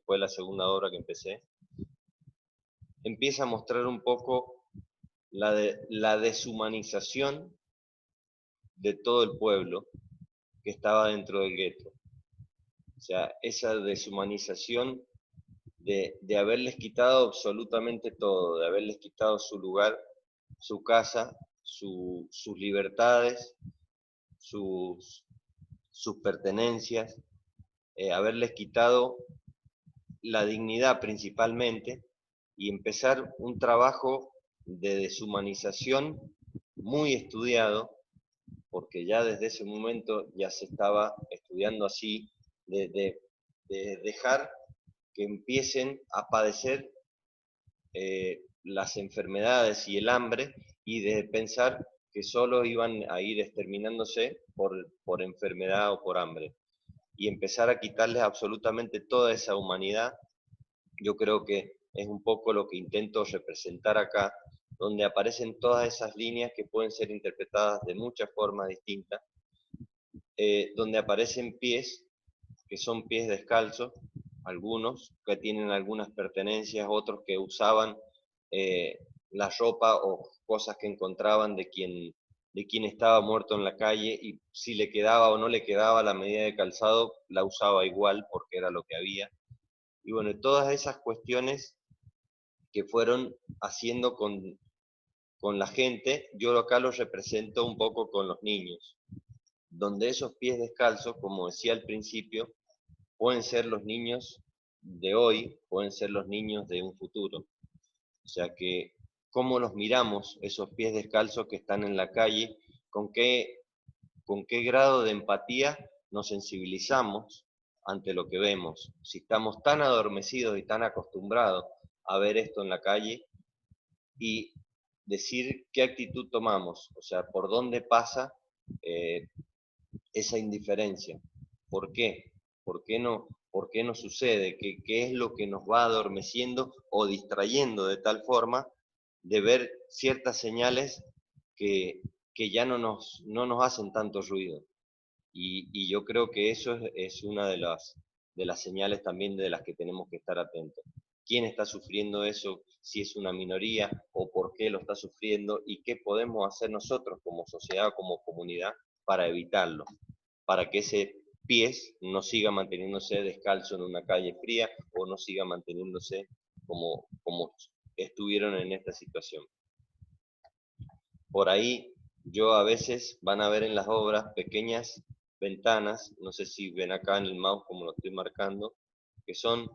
fue la segunda obra que empecé, empieza a mostrar un poco la deshumanización de todo el pueblo que estaba dentro del gueto. O sea, esa deshumanización de haberles quitado absolutamente todo, de haberles quitado su lugar, su casa, sus libertades, sus pertenencias, haberles quitado la dignidad principalmente y empezar un trabajo de deshumanización muy estudiado, porque ya desde ese momento ya se estaba estudiando así, de dejar que empiecen a padecer las enfermedades y el hambre y de pensar que solo iban a ir exterminándose por enfermedad o por hambre. Y empezar a quitarles absolutamente toda esa humanidad, yo creo que es un poco lo que intento representar acá, donde aparecen todas esas líneas que pueden ser interpretadas de muchas formas distintas, donde aparecen pies, que son pies descalzos, algunos que tienen algunas pertenencias, otros que usaban la ropa o cosas que encontraban de quien estaba muerto en la calle, y si le quedaba o no le quedaba la medida de calzado, la usaba igual porque era lo que había. Y bueno, todas esas cuestiones que fueron haciendo con la gente, yo acá los represento un poco con los niños, donde esos pies descalzos, como decía al principio, pueden ser los niños de hoy, pueden ser los niños de un futuro. O sea que, ¿cómo los miramos, esos pies descalzos que están en la calle? ¿Con qué grado de empatía nos sensibilizamos ante lo que vemos? Si estamos tan adormecidos y tan acostumbrados a ver esto en la calle, y decir qué actitud tomamos, o sea, por dónde pasa esa indiferencia. ¿Por qué? ¿Por qué no sucede? ¿Qué es lo que nos va adormeciendo o distrayendo de tal forma de ver ciertas señales que ya no nos hacen tanto ruido? Y yo creo que eso es una de las señales también de las que tenemos que estar atentos. ¿Quién está sufriendo eso? Si es una minoría, o por qué lo está sufriendo, y qué podemos hacer nosotros como sociedad, como comunidad, para evitarlo, para que ese pies no siga manteniéndose descalzo en una calle fría, o no siga manteniéndose como estuvieron en esta situación. Por ahí yo a veces van a ver en las obras pequeñas ventanas, no sé si ven acá en el mouse como lo estoy marcando, que son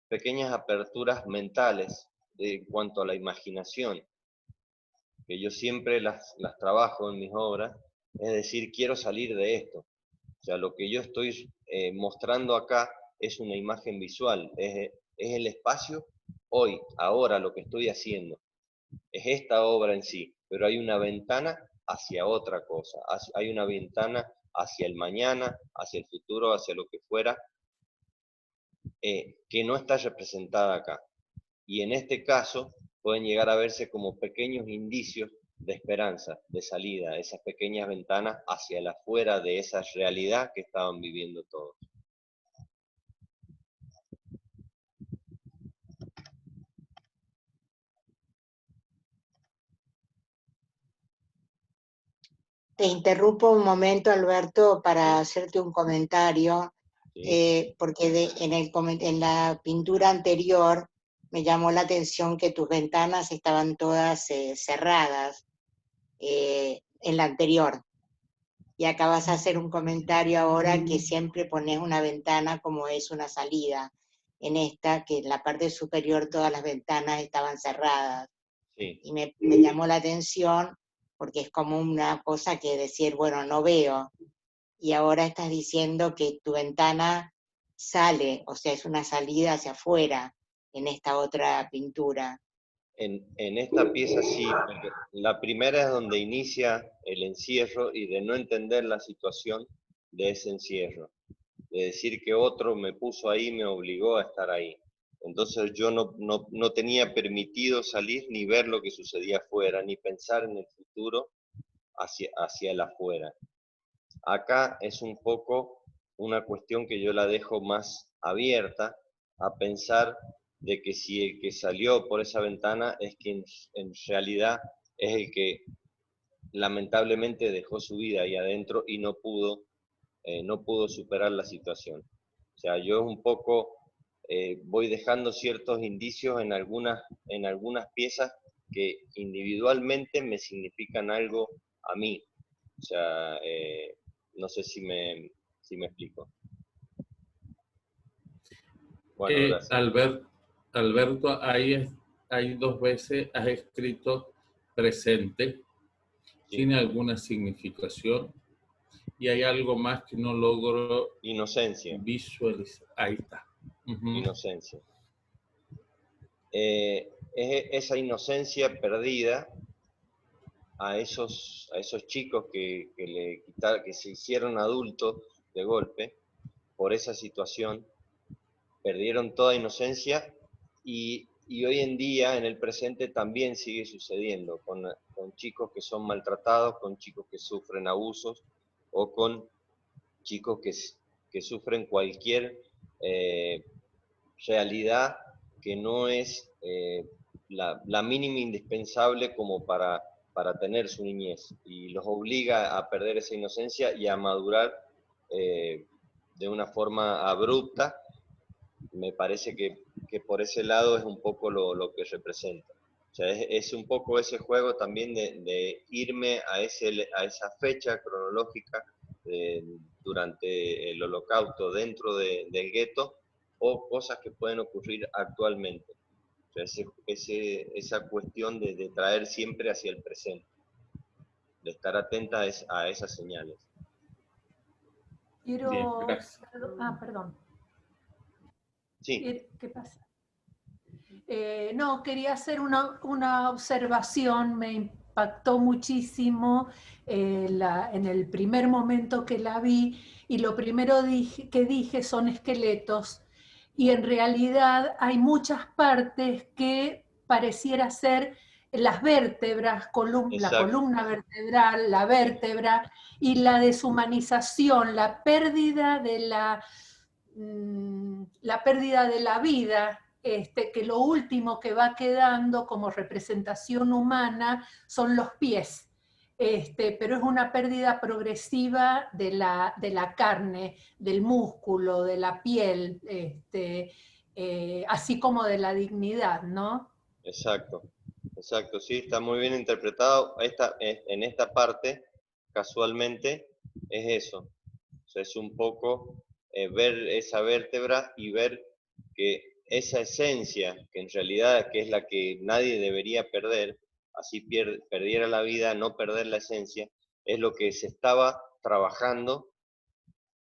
pequeñas aperturas mentales en cuanto a la imaginación, que yo siempre las trabajo en mis obras, es decir, quiero salir de esto. O sea, lo que yo estoy mostrando acá es una imagen visual, es el espacio hoy, ahora, lo que estoy haciendo. Es esta obra en sí, pero hay una ventana hacia otra cosa, hay una ventana hacia el mañana, hacia el futuro, hacia lo que fuera, que no está representada acá. Y en este caso pueden llegar a verse como pequeños indicios de esperanza, de salida, esas pequeñas ventanas hacia el afuera de esa realidad que estaban viviendo todos. Te interrumpo un momento, Alberto, para hacerte un comentario, ¿Sí? porque en la pintura anterior me llamó la atención que tus ventanas estaban todas cerradas, en la anterior. Y acabas de hacer un comentario ahora que siempre pones una ventana como es una salida. En esta, que en la parte superior todas las ventanas estaban cerradas. Sí. Y me llamó la atención porque es como una cosa que decir, bueno, no veo. Y ahora estás diciendo que tu ventana sale, o sea, es una salida hacia afuera en esta otra pintura. En esta pieza sí, porque la primera es donde inicia el encierro y de no entender la situación de ese encierro, de decir que otro me puso ahí, me obligó a estar ahí. Entonces yo no tenía permitido salir ni ver lo que sucedía afuera, ni pensar en el futuro hacia el afuera. Acá es un poco una cuestión que yo la dejo más abierta a pensar de que si el que salió por esa ventana es quien en realidad es el que lamentablemente dejó su vida ahí adentro y no pudo superar la situación. O sea, yo un poco voy dejando ciertos indicios en algunas piezas que individualmente me significan algo a mí. O sea, no sé si me explico. Bueno, gracias. Alberto, hay dos veces has escrito presente. Sí. ¿Tiene alguna significación? Y hay algo más que no logro Inocencia. visualizar. Ahí está. Inocencia. Es esa inocencia perdida a esos chicos que se hicieron adultos de golpe por esa situación, perdieron toda inocencia y hoy en día, en el presente, también sigue sucediendo con chicos que son maltratados, con chicos que sufren abusos o con chicos que sufren cualquier realidad que no es la mínima indispensable como para tener su niñez, y los obliga a perder esa inocencia y a madurar de una forma abrupta. Me parece que por ese lado es un poco lo que representa. O sea, es un poco ese juego también de irme a esa fecha cronológica durante el Holocausto dentro del gueto, o cosas que pueden ocurrir actualmente. O sea, esa cuestión de traer siempre hacia el presente, de estar atenta a esas señales. Quiero... Bien, gracias. Perdón. Sí. ¿Qué pasa? No, quería hacer una observación. Me impactó muchísimo en el primer momento que la vi, y lo primero que dije son esqueletos, y en realidad hay muchas partes que pareciera ser las vértebras, la columna vertebral, la vértebra, y la deshumanización, la pérdida de la vida, que lo último que va quedando como representación humana son los pies, pero es una pérdida progresiva de la carne, del músculo, de la piel, así como de la dignidad, ¿no? Exacto. Exacto, sí, está muy bien interpretado. En esta parte, casualmente, es eso. O sea, es un poco ver esa vértebra y ver que esa esencia, que en realidad que es la que nadie debería perder, así perdiera la vida, no perder la esencia, es lo que se estaba trabajando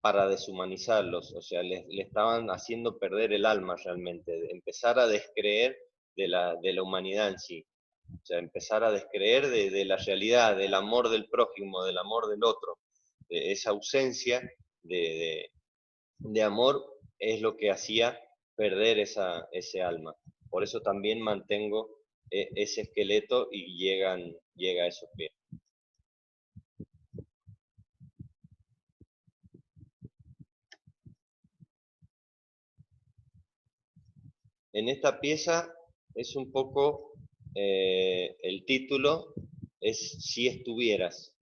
para deshumanizarlos. O sea, le estaban haciendo perder el alma realmente, de empezar a descreer de la humanidad en sí. O sea, empezar a descreer de la realidad, del amor del prójimo, del amor del otro. Esa ausencia de amor es lo que hacía perder ese alma. Por eso también mantengo ese esqueleto y llega a esos pies. En esta pieza es un poco, el título es Si estuvieras.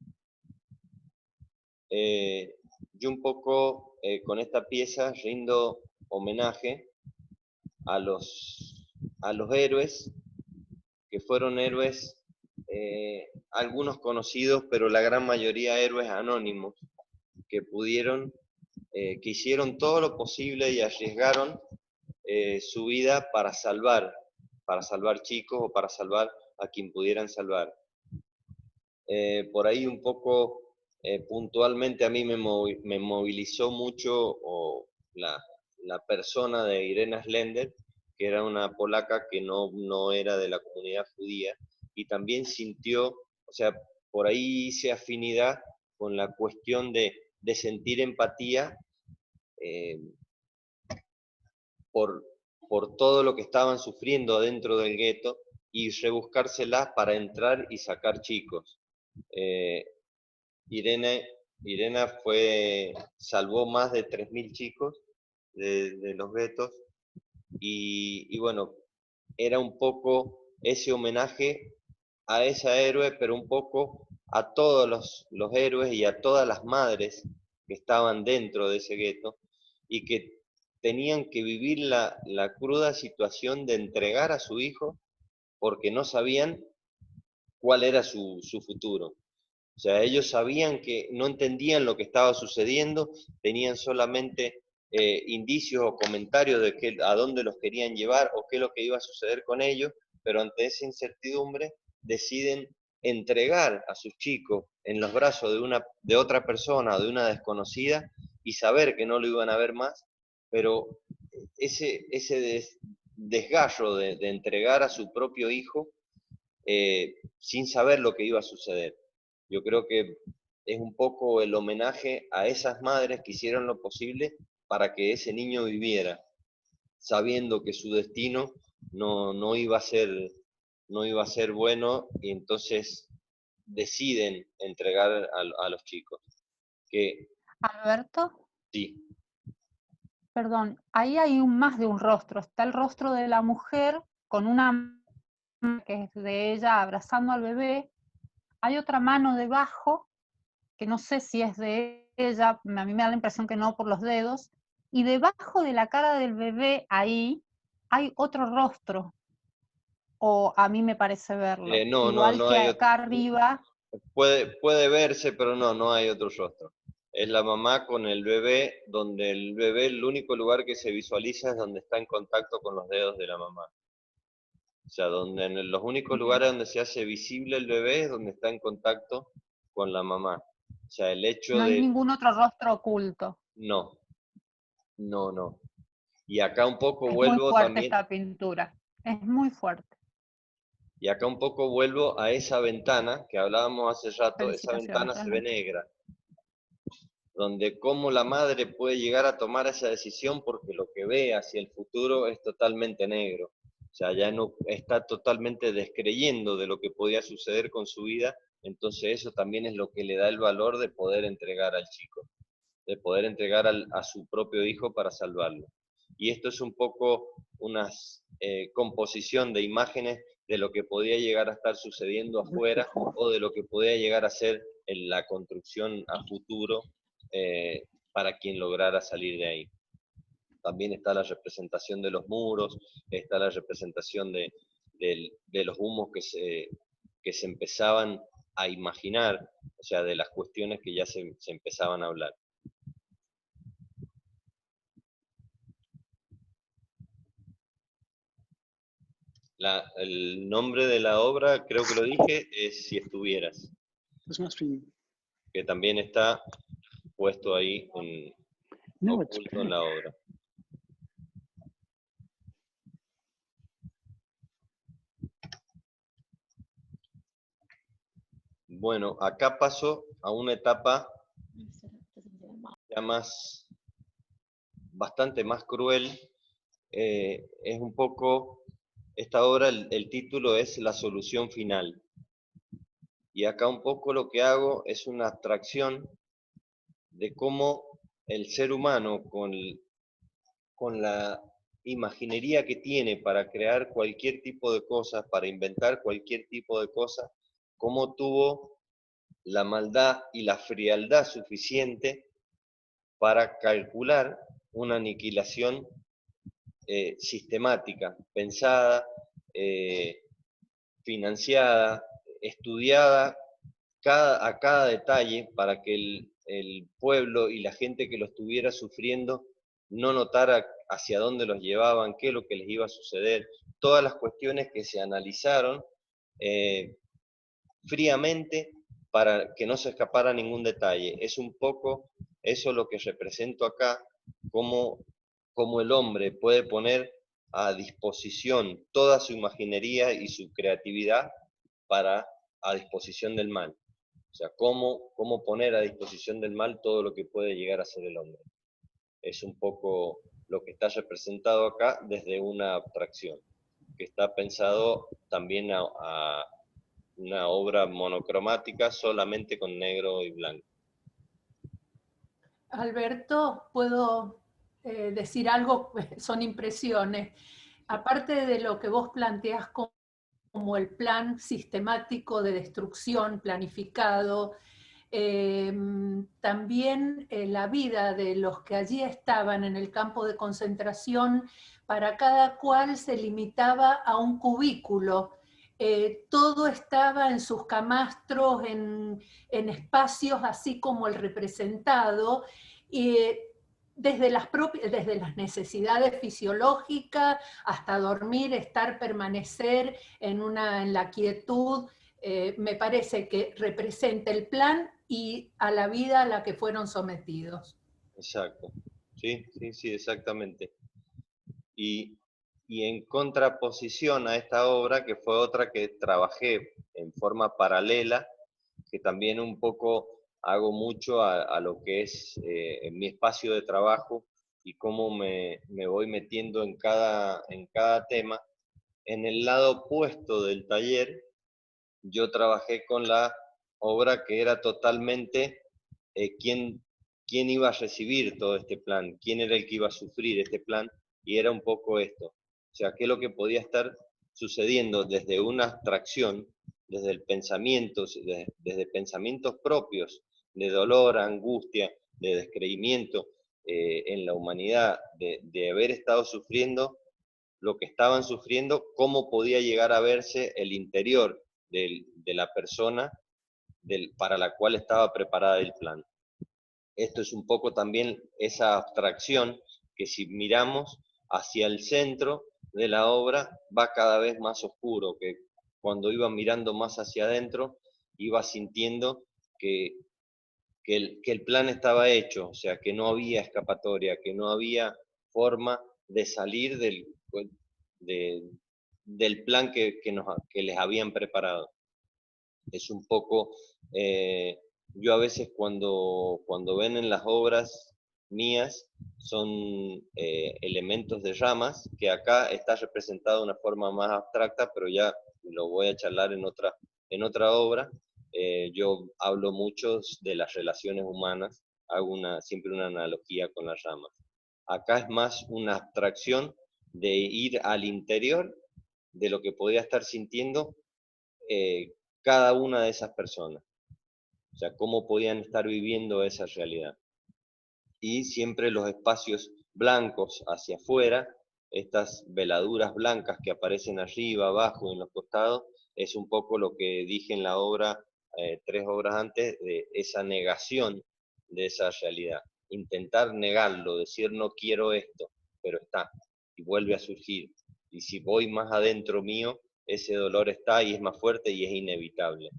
Yo un poco con esta pieza rindo homenaje a los héroes, que fueron héroes, algunos conocidos, pero la gran mayoría héroes anónimos, que que hicieron todo lo posible y arriesgaron su vida para salvar chicos o para salvar a quien pudieran salvar. Por ahí un poco puntualmente a mí me movilizó mucho la persona de Irena Slender, que era una polaca que no era de la comunidad judía, y también sintió, o sea, por ahí hice afinidad con la cuestión de sentir empatía por todo lo que estaban sufriendo dentro del gueto y rebuscárselas para entrar y sacar chicos. Irena salvó más de 3.000 chicos de los guetos y bueno, era un poco ese homenaje a esa héroe, pero un poco a todos los héroes y a todas las madres que estaban dentro de ese gueto y que tenían que vivir la cruda situación de entregar a su hijo porque no sabían cuál era su futuro. O sea, ellos sabían que no entendían lo que estaba sucediendo, tenían solamente indicios o comentarios de a dónde los querían llevar o qué es lo que iba a suceder con ellos, pero ante esa incertidumbre deciden entregar a sus chicos en los brazos de otra persona, de una desconocida, y saber que no lo iban a ver más, pero ese desgarro de entregar a su propio hijo sin saber lo que iba a suceder. Yo creo que es un poco el homenaje a esas madres que hicieron lo posible para que ese niño viviera, sabiendo que su destino no iba a ser bueno, y entonces deciden entregar a los chicos. Que Alberto, sí, perdón, ahí hay más de un rostro. Está el rostro de la mujer con una mano que es de ella abrazando al bebé. Hay otra mano debajo, que no sé si es de ella, a mí me da la impresión que no por los dedos, y debajo de la cara del bebé ahí hay otro rostro, o a mí me parece verlo. Igual no que hay acá arriba. puede verse, pero no hay otro rostro. Es la mamá con el bebé, donde el bebé, el único lugar que se visualiza es donde está en contacto con los dedos de la mamá. O sea, donde en los únicos lugares donde se hace visible el bebé es donde está en contacto con la mamá. O sea, el hecho No hay de... ningún otro rostro oculto. No. Y acá un poco Es muy vuelvo fuerte también... esta pintura, es muy fuerte. Y acá un poco vuelvo a esa ventana que hablábamos hace rato, esa Felicitaciones, ventana se ve realmente. negra, donde cómo la madre puede llegar a tomar esa decisión porque lo que ve hacia el futuro es totalmente negro. O sea, ya no está totalmente descreyendo de lo que podía suceder con su vida, entonces eso también es lo que le da el valor de poder entregar al chico, de poder entregar a su propio hijo para salvarlo. Y esto es un poco una composición de imágenes de lo que podía llegar a estar sucediendo afuera o de lo que podía llegar a ser en la construcción a futuro para quien lograra salir de ahí. También está la representación de los muros, está la representación de de los humos que se empezaban a imaginar, o sea, de las cuestiones que ya se empezaban a hablar. El nombre de la obra, creo que lo dije, es Si estuvieras, que también está puesto ahí oculto en la obra. Bueno, acá paso a una etapa ya bastante más cruel. Es un poco, esta obra, el título es La solución final. Y acá un poco lo que hago es una abstracción de cómo el ser humano, con la imaginería que tiene para crear cualquier tipo de cosas, para inventar cualquier tipo de cosas, cómo tuvo la maldad y la frialdad suficiente para calcular una aniquilación sistemática, pensada, financiada, estudiada a cada detalle para que el pueblo y la gente que lo estuviera sufriendo no notara hacia dónde los llevaban, qué es lo que les iba a suceder, todas las cuestiones que se analizaron fríamente para que no se escapara ningún detalle. Es un poco eso lo que represento acá, cómo el hombre puede poner a disposición toda su imaginería y su creatividad a disposición del mal. O sea, cómo poner a disposición del mal todo lo que puede llegar a ser el hombre. Es un poco lo que está representado acá desde una abstracción, que está pensado también a una obra monocromática solamente con negro y blanco. Alberto, ¿puedo decir algo? Son impresiones. Aparte de lo que vos planteás como el plan sistemático de destrucción planificado, también la vida de los que allí estaban en el campo de concentración, para cada cual se limitaba a un cubículo. Todo estaba en sus camastros, en espacios así como el representado, y desde las necesidades fisiológicas hasta dormir, estar, permanecer en la quietud. Me parece que representa el plan y a la vida a la que fueron sometidos. Exacto, sí, exactamente. Y en contraposición a esta obra, que fue otra que trabajé en forma paralela, que también un poco hago mucho a lo que es en mi espacio de trabajo y cómo me voy metiendo en cada tema. En el lado opuesto del taller, yo trabajé con la obra que era totalmente quién iba a recibir todo este plan, quién era el que iba a sufrir este plan, y era un poco esto. O sea, qué es lo que podía estar sucediendo desde una abstracción, desde el pensamiento, desde pensamientos propios de dolor, angustia, de descreimiento en la humanidad, de haber estado sufriendo lo que estaban sufriendo, cómo podía llegar a verse el interior de la persona para la cual estaba preparada el plan. Esto es un poco también esa abstracción que si miramos hacia el centro de la obra va cada vez más oscuro, que cuando iba mirando más hacia adentro iba sintiendo que el plan estaba hecho, o sea, que no había escapatoria, que no había forma de salir del plan que les habían preparado. Es un poco, yo a veces cuando ven en las obras mías, son elementos de ramas, que acá está representado de una forma más abstracta, pero ya lo voy a charlar en otra obra. Yo hablo mucho de las relaciones humanas, hago siempre una analogía con las ramas. Acá es más una abstracción de ir al interior de lo que podía estar sintiendo cada una de esas personas. O sea, cómo podían estar viviendo esa realidad. Y siempre los espacios blancos hacia afuera estas veladuras blancas que aparecen arriba, abajo, en los costados, es un poco lo que dije en la obra, 3 obras antes, de esa negación de esa realidad. Intentar negarlo, decir no quiero esto, pero está, y vuelve a surgir. Y si voy más adentro mío, ese dolor está y es más fuerte y es inevitable.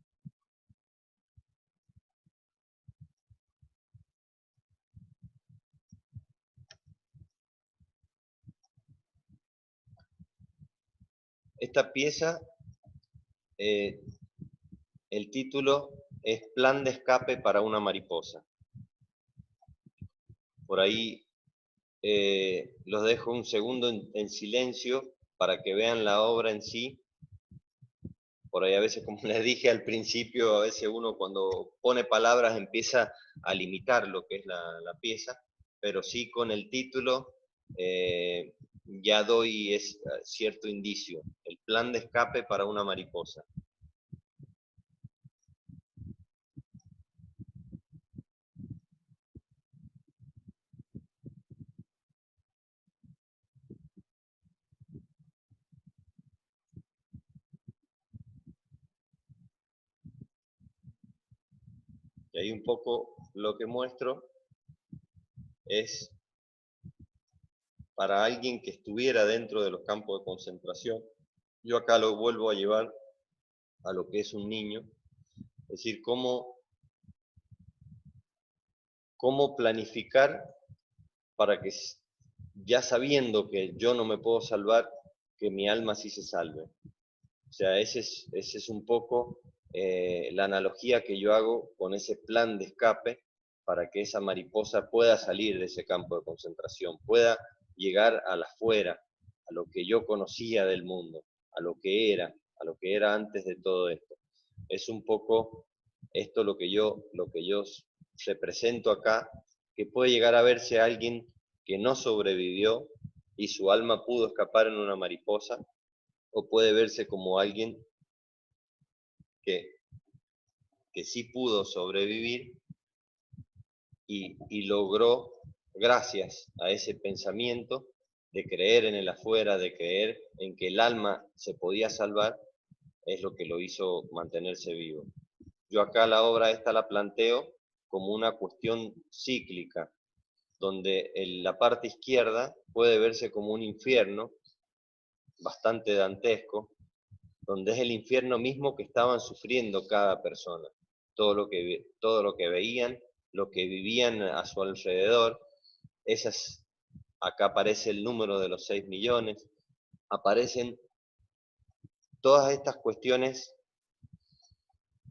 Esta pieza, el título es Plan de escape para una mariposa. Por ahí los dejo un segundo en silencio para que vean la obra en sí. Por ahí a veces, como les dije al principio, a veces uno cuando pone palabras empieza a limitar lo que es la pieza, pero sí con el título ya doy cierto indicio. El plan de escape para una mariposa. Y ahí un poco lo que muestro es para alguien que estuviera dentro de los campos de concentración. Yo acá lo vuelvo a llevar a lo que es un niño, es decir, cómo planificar para que, ya sabiendo que yo no me puedo salvar, que mi alma sí se salve. O sea, ese es un poco la analogía que yo hago con ese plan de escape para que esa mariposa pueda salir de ese campo de concentración, pueda llegar a la afuera, a lo que yo conocía del mundo, a lo que era antes de todo esto. Es un poco esto lo que yo represento acá, que puede llegar a verse a alguien que no sobrevivió y su alma pudo escapar en una mariposa, o puede verse como alguien que sí pudo sobrevivir y logró, gracias a ese pensamiento de creer en el afuera, de creer en que el alma se podía salvar, es lo que lo hizo mantenerse vivo. Yo acá la obra esta la planteo como una cuestión cíclica, donde en la parte izquierda puede verse como un infierno, bastante dantesco, donde es el infierno mismo que estaban sufriendo cada persona. Todo lo que veían, lo que vivían a su alrededor, acá aparece el número de los 6 millones, aparecen todas estas cuestiones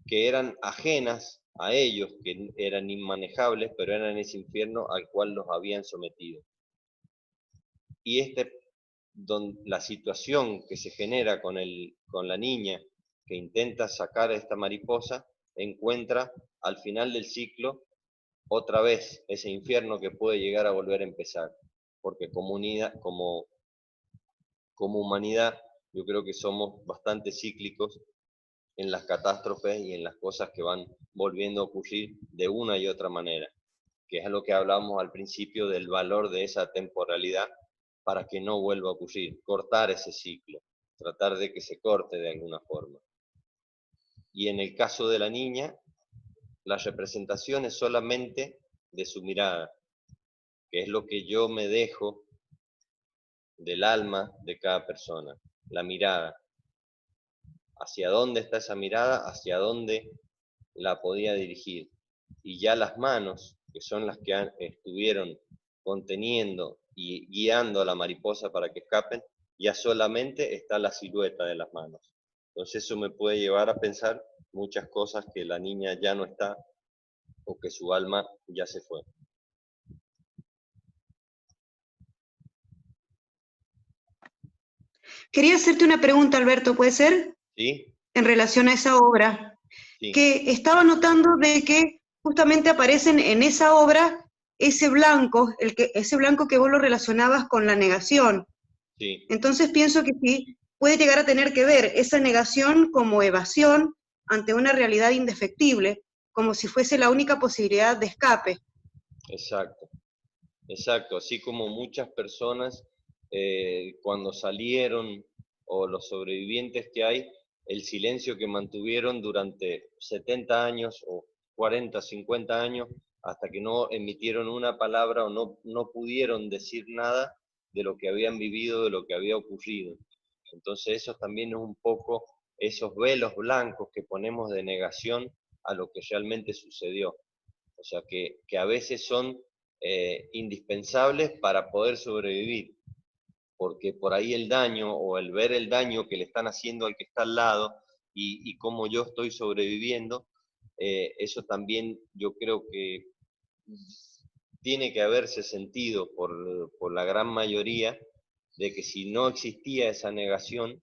que eran ajenas a ellos, que eran inmanejables, pero eran ese infierno al cual los habían sometido. Y la situación que se genera con la niña que intenta sacar a esta mariposa, encuentra al final del ciclo otra vez ese infierno que puede llegar a volver a empezar, porque como humanidad yo creo que somos bastante cíclicos en las catástrofes y en las cosas que van volviendo a ocurrir de una y otra manera, que es lo que hablamos al principio del valor de esa temporalidad para que no vuelva a ocurrir, cortar ese ciclo, tratar de que se corte de alguna forma. Y en el caso de la niña, la representación es solamente de su mirada, que es lo que yo me dejo del alma de cada persona, la mirada. Hacia dónde está esa mirada, hacia dónde la podía dirigir. Y ya las manos, que son las que estuvieron conteniendo y guiando a la mariposa para que escapen, ya solamente está la silueta de las manos. Entonces eso me puede llevar a pensar muchas cosas, que la niña ya no está o que su alma ya se fue. Quería hacerte una pregunta, Alberto, ¿puede ser? ¿Sí? En relación a esa obra. Sí. Que estaba notando de que justamente aparecen en esa obra ese blanco que vos lo relacionabas con la negación. Sí. Entonces pienso que sí, puede llegar a tener que ver esa negación como evasión ante una realidad indefectible, como si fuese la única posibilidad de escape. Exacto, exacto. Así como muchas personas cuando salieron, o los sobrevivientes que hay, el silencio que mantuvieron durante 70 años o 40, 50 años, hasta que no emitieron una palabra o no pudieron decir nada de lo que habían vivido, de lo que había ocurrido. Entonces eso también es un poco esos velos blancos que ponemos de negación a lo que realmente sucedió. O sea, que a veces son indispensables para poder sobrevivir, porque por ahí el daño, o el ver el daño que le están haciendo al que está al lado, y cómo yo estoy sobreviviendo, eso también yo creo que tiene que haberse sentido por la gran mayoría, de que si no existía esa negación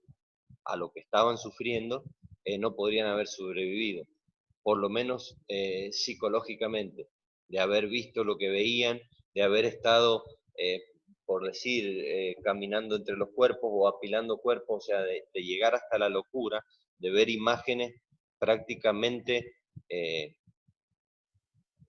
a lo que estaban sufriendo, no podrían haber sobrevivido, por lo menos psicológicamente, de haber visto lo que veían, de haber estado, por decir, caminando entre los cuerpos o apilando cuerpos, o sea, de llegar hasta la locura, de ver imágenes prácticamente,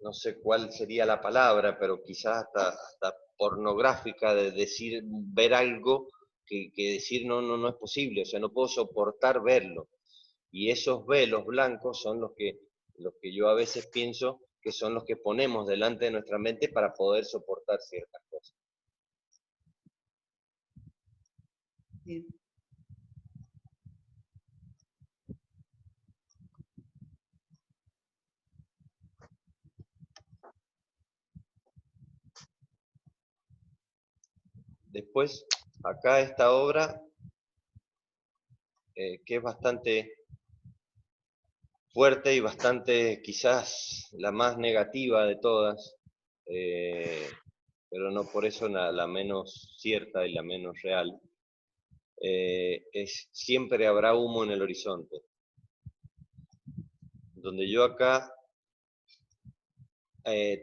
no sé cuál sería la palabra, pero quizás hasta pornográfica, de decir, ver algo que decir no es posible, o sea, no puedo soportar verlo. Y esos velos blancos son los que yo a veces pienso que son los que ponemos delante de nuestra mente para poder soportar ciertas cosas. Bien. Después, acá esta obra, que es bastante fuerte y bastante quizás la más negativa de todas, pero no por eso la menos cierta y la menos real, es Siempre habrá humo en el horizonte. Donde yo acá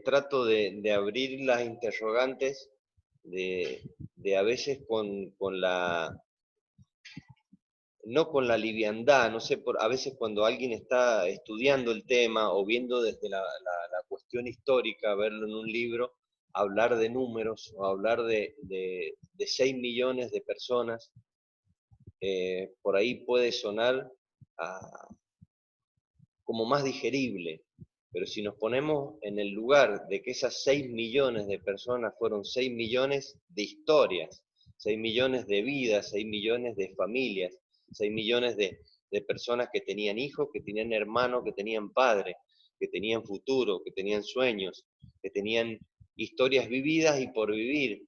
trato de abrir las interrogantes de a veces con la, no con la liviandad, no sé, a veces cuando alguien está estudiando el tema o viendo desde la cuestión histórica, verlo en un libro, hablar de números o hablar de 6 millones de personas, por ahí puede sonar como más digerible, pero si nos ponemos en el lugar de que esas 6 millones de personas fueron 6 millones de historias, 6 millones de vidas, 6 millones de familias, 6 millones de personas que tenían hijos, que tenían hermanos, que tenían padres, que tenían futuro, que tenían sueños, que tenían historias vividas y por vivir,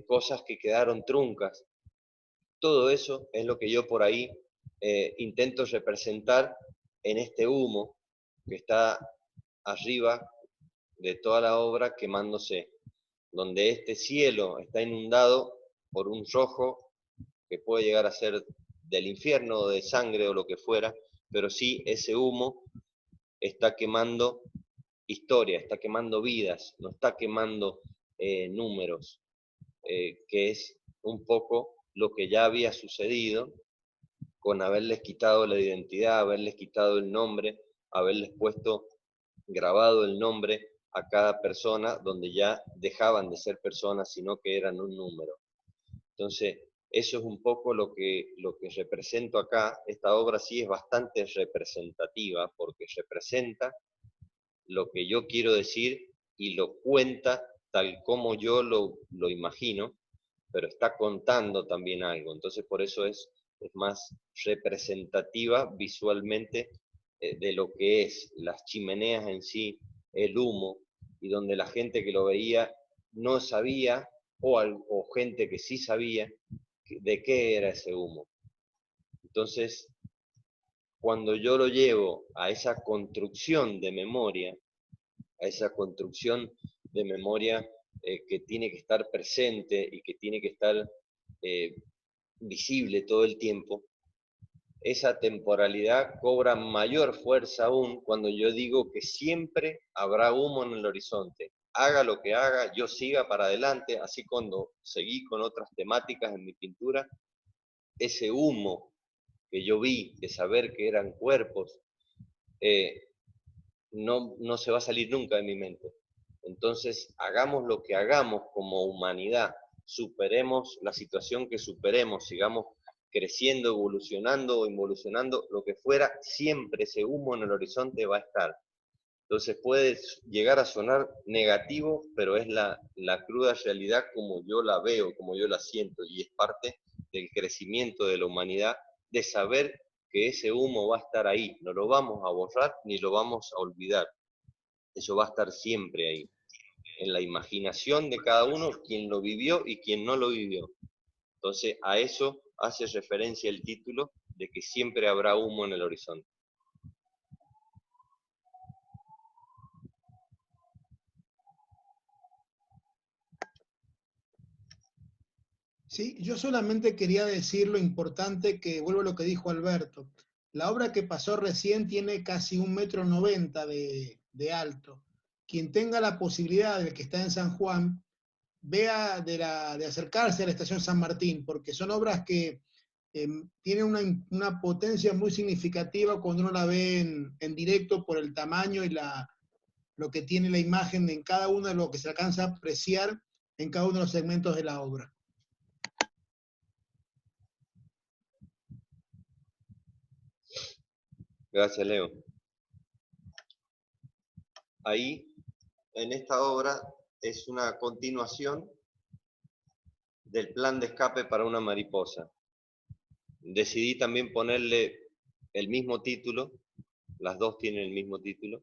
cosas que quedaron truncas. Todo eso es lo que yo por ahí intento representar en este humo que está arriba de toda la obra quemándose, donde este cielo está inundado por un rojo que puede llegar a ser del infierno o de sangre o lo que fuera, pero sí ese humo está quemando historia, está quemando vidas, no está quemando números, que es un poco lo que ya había sucedido con haberles quitado la identidad, haberles quitado el nombre, haberles puesto grabado el nombre a cada persona, donde ya dejaban de ser personas, sino que eran un número. Entonces, eso es un poco lo que represento acá. Esta obra sí es bastante representativa, porque representa lo que yo quiero decir y lo cuenta tal como yo lo imagino, pero está contando también algo. Entonces, por eso es más representativa visualmente de lo que es las chimeneas en sí, el humo, y donde la gente que lo veía no sabía, o gente que sí sabía de qué era ese humo. Entonces, cuando yo lo llevo a esa construcción de memoria, que tiene que estar presente y que tiene que estar visible todo el tiempo, esa temporalidad cobra mayor fuerza aún cuando yo digo que siempre habrá humo en el horizonte. Haga lo que haga, yo siga para adelante, así cuando seguí con otras temáticas en mi pintura, ese humo que yo vi de saber que eran cuerpos, no se va a salir nunca de mi mente. Entonces, hagamos lo que hagamos como humanidad, superemos la situación que superemos, sigamos creciendo, evolucionando o involucionando, lo que fuera, siempre ese humo en el horizonte va a estar. Entonces puede llegar a sonar negativo, pero es la cruda realidad como yo la veo, como yo la siento, y es parte del crecimiento de la humanidad, de saber que ese humo va a estar ahí, no lo vamos a borrar ni lo vamos a olvidar, eso va a estar siempre ahí, en la imaginación de cada uno, quien lo vivió y quien no lo vivió. Entonces a eso hace referencia el título de que siempre habrá humo en el horizonte. Sí, yo solamente quería decir lo importante que, vuelvo a lo que dijo Alberto, la obra que pasó recién tiene casi 1,90 m de alto. Quien tenga la posibilidad, del que está en San Juan, vea de acercarse a la estación San Martín, porque son obras que tienen una potencia muy significativa cuando uno la ve en directo por el tamaño y lo que tiene la imagen en cada uno de lo que se alcanza a apreciar en cada uno de los segmentos de la obra. Gracias, Leo. Ahí, en esta obra, es una continuación del plan de escape para una mariposa. Decidí también ponerle el mismo título, las dos tienen el mismo título,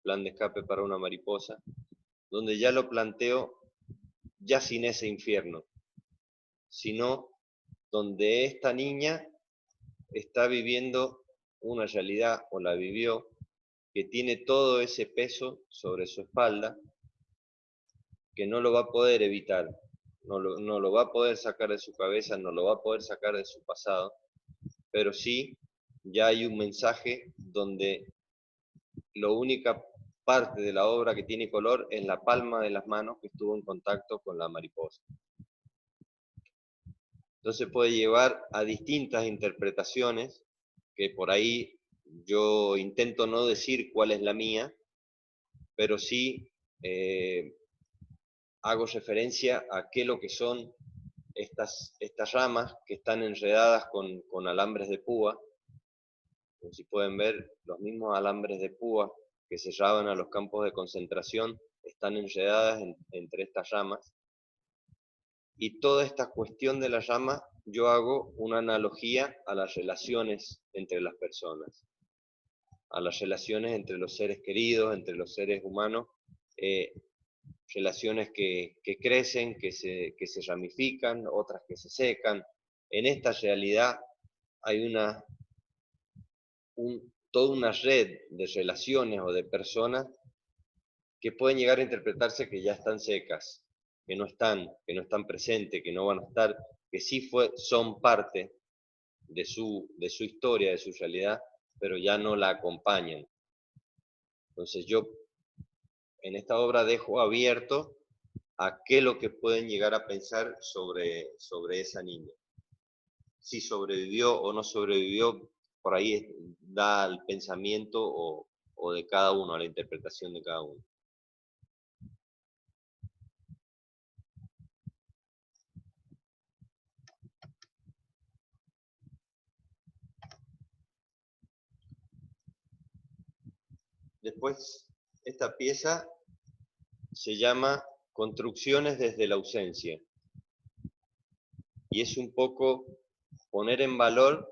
plan de escape para una mariposa, donde ya lo planteo ya sin ese infierno, sino donde esta niña está viviendo una realidad, o la vivió, que tiene todo ese peso sobre su espalda, que no lo va a poder evitar, no lo va a poder sacar de su cabeza, no lo va a poder sacar de su pasado, pero sí ya hay un mensaje donde la única parte de la obra que tiene color es la palma de las manos que estuvo en contacto con la mariposa. Entonces puede llevar a distintas interpretaciones, que por ahí yo intento no decir cuál es la mía, pero sí hago referencia a qué es lo que son estas ramas que están enredadas con alambres de púa. Como si pueden ver, los mismos alambres de púa que se llevaban a los campos de concentración están enredadas entre estas ramas. Y toda esta cuestión de la rama, yo hago una analogía a las relaciones entre las personas, a las relaciones entre los seres queridos, entre los seres humanos, relaciones que crecen, que se ramifican, otras que se secan. En esta realidad hay toda una red de relaciones o de personas que pueden llegar a interpretarse que ya están secas, que no están presentes, que no van a estar, que sí son parte de su historia, de su realidad, pero ya no la acompañan. Entonces yo en esta obra dejo abierto a qué es lo que pueden llegar a pensar sobre esa niña. Si sobrevivió o no sobrevivió, por ahí da al pensamiento o de cada uno, a la interpretación de cada uno. Después, esta pieza se llama Construcciones desde la ausencia. Y es un poco poner en valor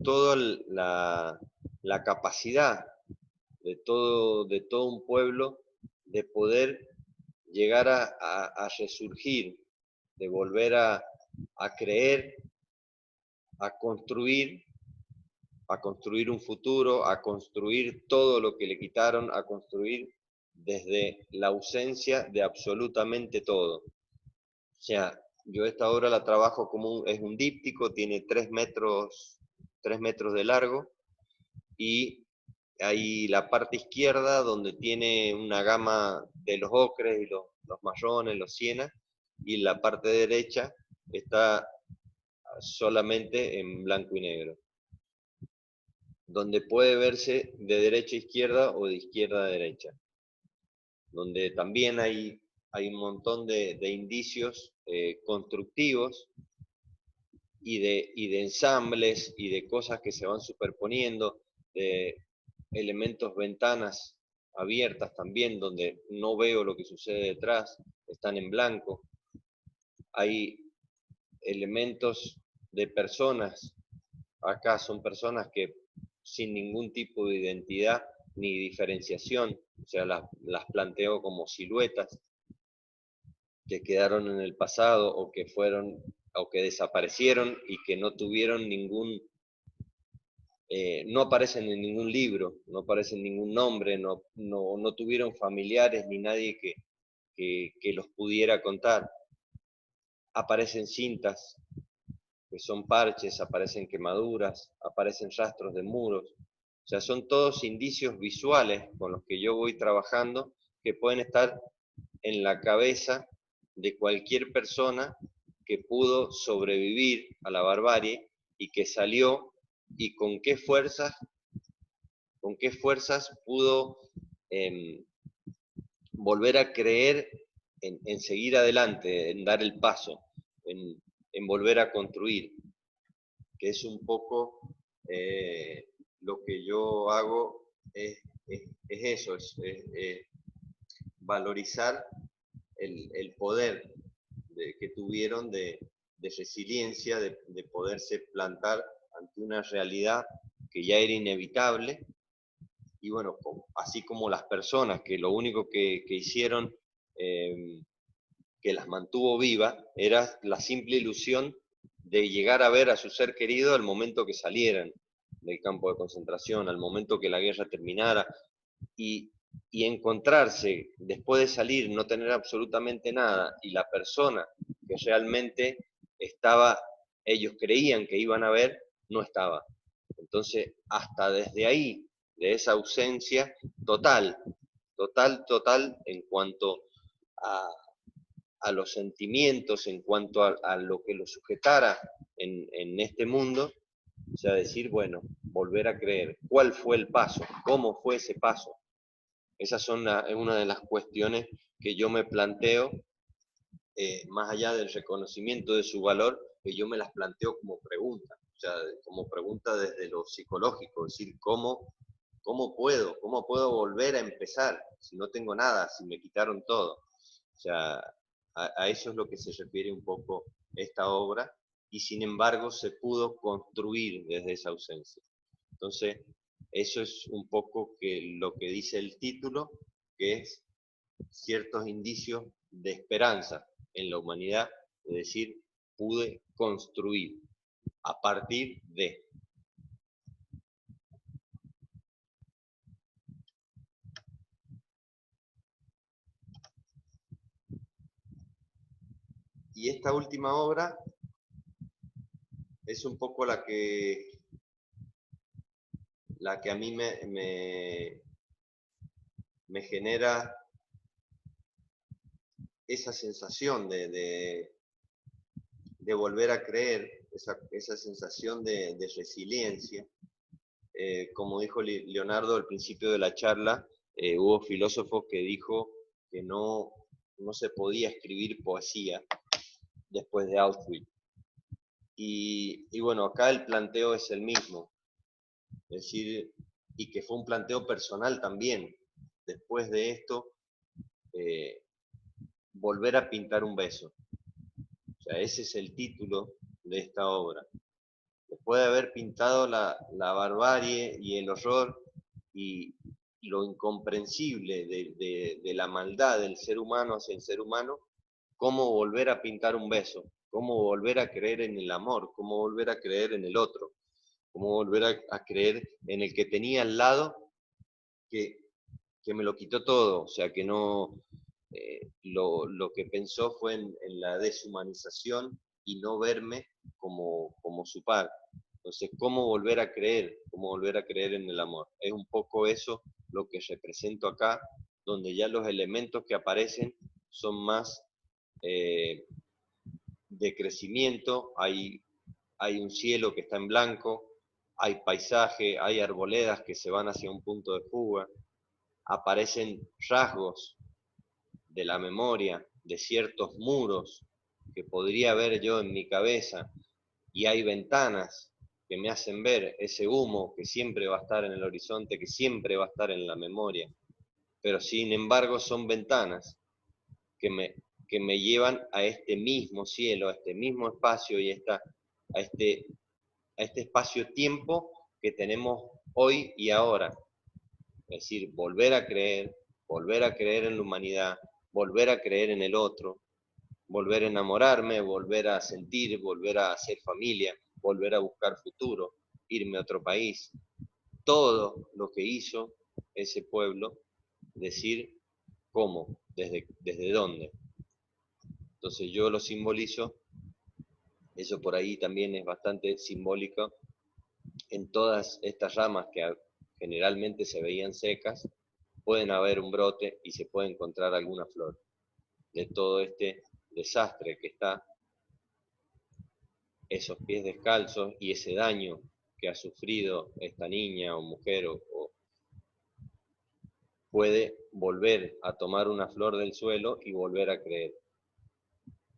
toda la capacidad de todo un pueblo de poder llegar a resurgir, de volver a creer, a construir un futuro, a construir todo lo que le quitaron, a construir desde la ausencia de absolutamente todo. O sea, yo esta obra la trabajo como es un díptico, tiene 3 metros de largo, y hay la parte izquierda donde tiene una gama de los ocres y los marrones, los sienas, y la parte derecha está solamente en blanco y negro, donde puede verse de derecha a izquierda o de izquierda a derecha, donde también hay hay un montón de indicios constructivos y de ensambles y de cosas que se van superponiendo, de elementos, ventanas abiertas también, donde no veo lo que sucede detrás, están en blanco. Hay elementos de personas, acá son personas que sin ningún tipo de identidad ni diferenciación, o sea, las planteo como siluetas que quedaron en el pasado o que fueron o que desaparecieron y que no tuvieron ningún, no aparecen en ningún libro, no aparecen ningún nombre, no tuvieron familiares ni nadie que los pudiera contar. Aparecen cintas, que son parches, aparecen quemaduras, aparecen rastros de muros. O sea, son todos indicios visuales con los que yo voy trabajando que pueden estar en la cabeza de cualquier persona que pudo sobrevivir a la barbarie y que salió y con qué fuerzas pudo volver a creer en seguir adelante, en dar el paso, en volver a construir, que es un poco lo que yo hago, es eso, es valorizar el poder que tuvieron de resiliencia, de poderse plantar ante una realidad que ya era inevitable, y bueno, así como las personas que lo único que hicieron que las mantuvo viva era la simple ilusión de llegar a ver a su ser querido al momento que salieran del campo de concentración, al momento que la guerra terminara, y encontrarse después de salir, no tener absolutamente nada, y la persona que realmente estaba, ellos creían que iban a ver, no estaba. Entonces, hasta desde ahí, de esa ausencia total en cuanto a los sentimientos, en cuanto a lo que lo sujetara en este mundo, o sea, decir, bueno, volver a creer. ¿Cuál fue el paso? ¿Cómo fue ese paso? Esas son una de las cuestiones que yo me planteo, más allá del reconocimiento de su valor, que yo me las planteo como pregunta, o sea, como pregunta desde lo psicológico, es decir, ¿cómo puedo volver a empezar si no tengo nada, si me quitaron todo? O sea, a eso es lo que se refiere un poco esta obra, y sin embargo se pudo construir desde esa ausencia. Entonces, eso es un poco lo que dice el título, que es ciertos indicios de esperanza en la humanidad, es decir, pude construir a partir de. Y esta última obra es un poco la que a mí me genera esa sensación de volver a creer, esa sensación de resiliencia. Como dijo Leonardo al principio de la charla, hubo filósofos que dijo que no se podía escribir poesía después de Auschwitz. Y bueno, acá el planteo es el mismo, es decir, y que fue un planteo personal también. Después de esto, volver a pintar un beso. O sea, ese es el título de esta obra. Después de haber pintado la barbarie y el horror y lo incomprensible de la maldad del ser humano hacia el ser humano, ¿cómo volver a pintar un beso? ¿Cómo volver a creer en el amor? ¿Cómo volver a creer en el otro? ¿Cómo volver a creer en el que tenía al lado que me lo quitó todo? O sea, que no... lo que pensó fue en la deshumanización y no verme como su par. Entonces, ¿cómo volver a creer? ¿Cómo volver a creer en el amor? Es un poco eso lo que represento acá, donde ya los elementos que aparecen son más de crecimiento. Hay un cielo que está en blanco, hay paisaje, hay arboledas que se van hacia un punto de fuga, aparecen rasgos de la memoria, de ciertos muros que podría ver yo en mi cabeza, y hay ventanas que me hacen ver ese humo que siempre va a estar en el horizonte, que siempre va a estar en la memoria, pero sin embargo son ventanas que me llevan a este mismo cielo, a este mismo espacio y a este espacio-tiempo que tenemos hoy y ahora. Es decir, volver a creer en la humanidad, volver a creer en el otro, volver a enamorarme, volver a sentir, volver a hacer familia, volver a buscar futuro, irme a otro país. Todo lo que hizo ese pueblo, decir cómo, desde dónde. Entonces yo lo simbolizo, eso por ahí también es bastante simbólico, en todas estas ramas que generalmente se veían secas, pueden haber un brote y se puede encontrar alguna flor de todo este desastre que está, esos pies descalzos y ese daño que ha sufrido esta niña o mujer o puede volver a tomar una flor del suelo y volver a creer.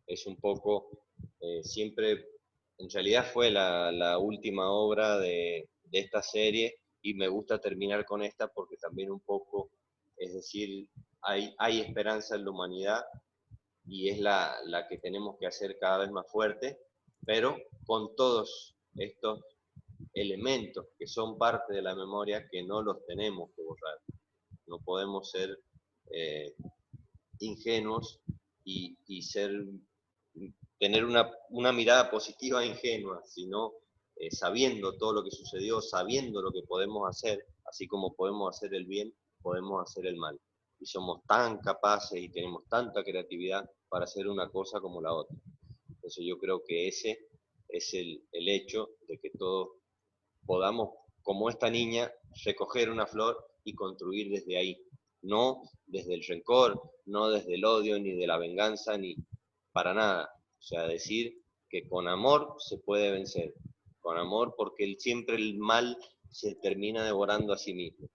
Es un poco, siempre, en realidad fue la última obra de esta serie y me gusta terminar con esta porque también un poco, es decir, hay esperanza en la humanidad y es la que tenemos que hacer cada vez más fuerte, pero con todos estos elementos que son parte de la memoria que no los tenemos que borrar. No podemos ser ingenuos y tener una mirada positiva ingenua, sino sabiendo todo lo que sucedió, sabiendo lo que podemos hacer, así como podemos hacer el bien, podemos hacer el mal. Y somos tan capaces y tenemos tanta creatividad para hacer una cosa como la otra. Entonces yo creo que ese es el hecho de que todos podamos, como esta niña, recoger una flor y construir desde ahí. No desde el rencor, no desde el odio, ni de la venganza, ni para nada. O sea, decir que con amor se puede vencer. Con amor, porque siempre el mal se termina devorando a sí mismo.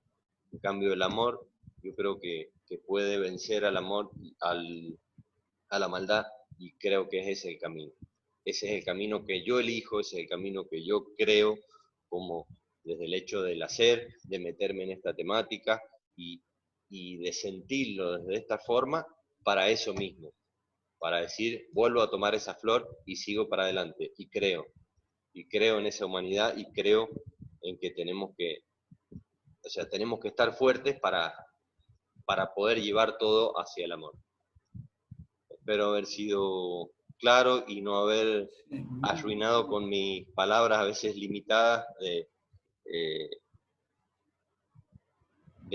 En cambio, el amor, yo creo que puede vencer al amor, a la maldad, y creo que ese es el camino. Ese es el camino que yo elijo, ese es el camino que yo creo, como desde el hecho del hacer, de meterme en esta temática y de sentirlo desde esta forma para eso mismo, para decir, vuelvo a tomar esa flor y sigo para adelante, y creo en esa humanidad y creo en que tenemos que estar fuertes para poder llevar todo hacia el amor. Espero haber sido claro y no haber arruinado con mis palabras a veces limitadas de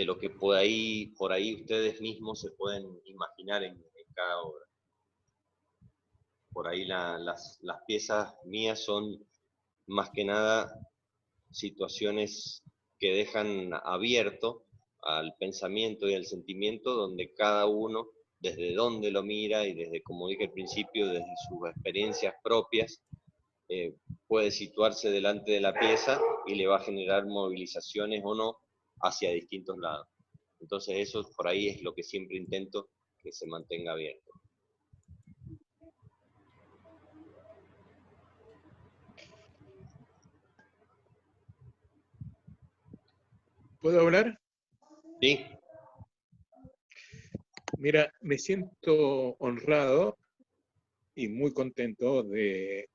lo que por ahí ustedes mismos se pueden imaginar en cada obra. Por ahí las piezas mías son más que nada situaciones que dejan abierto al pensamiento y al sentimiento, donde cada uno, desde donde lo mira y desde, como dije al principio, desde sus experiencias propias, puede situarse delante de la pieza y le va a generar movilizaciones o no hacia distintos lados. Entonces eso por ahí es lo que siempre intento que se mantenga abierto. ¿Puedo hablar? Sí. Mira, me siento honrado y muy contento de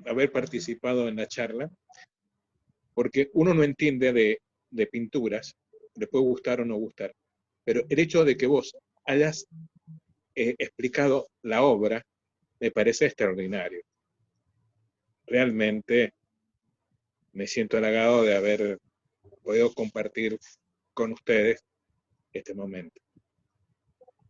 haber participado en la charla, porque uno no entiende de pinturas, le puede gustar o no gustar, pero el hecho de que vos hayas explicado la obra me parece extraordinario. Realmente me siento halagado de haber podido compartir con ustedes este momento.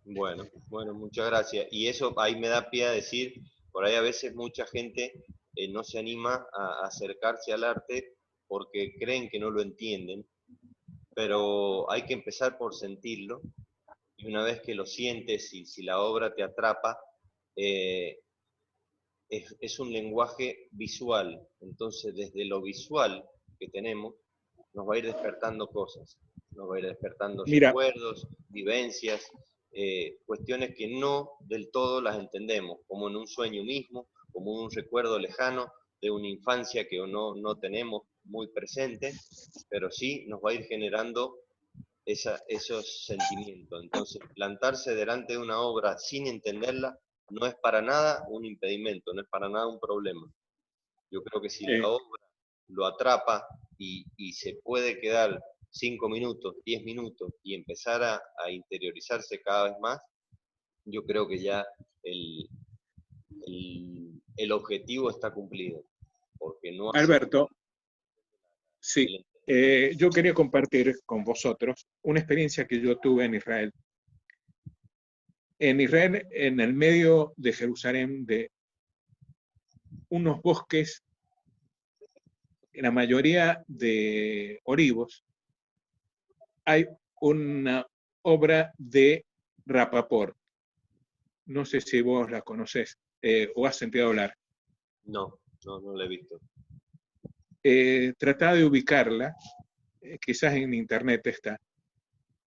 Bueno, muchas gracias. Y eso ahí me da pie a decir, por ahí a veces mucha gente no se anima a acercarse al arte porque creen que no lo entienden, pero hay que empezar por sentirlo, y una vez que lo sientes y si la obra te atrapa, es un lenguaje visual. Entonces desde lo visual que tenemos nos va a ir despertando cosas. nos va a ir despertando Mira. recuerdos, vivencias, cuestiones que no del todo las entendemos, como en un sueño mismo, como un recuerdo lejano de una infancia que no tenemos muy presente, pero sí nos va a ir generando esos sentimientos. Entonces, plantarse delante de una obra sin entenderla no es para nada un impedimento, no es para nada un problema. Yo creo que si la obra lo atrapa y se puede quedar 5 minutos, 10 minutos y empezar a interiorizarse cada vez más, yo creo que ya el objetivo está cumplido. Porque no Alberto, sí, yo quería compartir con vosotros una experiencia que yo tuve en Israel. En Israel, en el medio de Jerusalén, de unos bosques, la mayoría de olivos, hay una obra de Rapaport. No sé si vos la conocés o has sentido hablar. No la he visto. Trataba de ubicarla, quizás en internet está,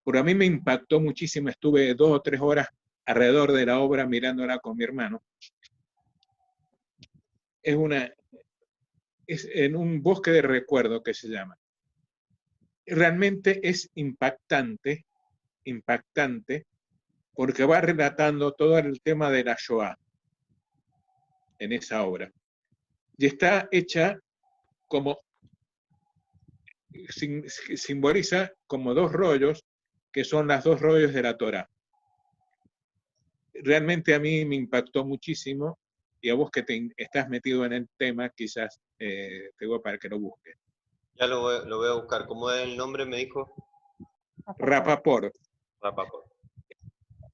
pero a mí me impactó muchísimo. Estuve 2 o 3 horas alrededor de la obra mirándola con mi hermano. Es en un bosque de recuerdo que se llama. Realmente es impactante, porque va relatando todo el tema de la Shoah en esa obra. Y está hecha como, simboliza como 2 rollos, que son los 2 rollos de la Torá. Realmente a mí me impactó muchísimo, y a vos que estás metido en el tema, quizás te digo para que lo busques. Ya lo voy a buscar. ¿Cómo es el nombre, me dijo? Rapaport. Rapaport.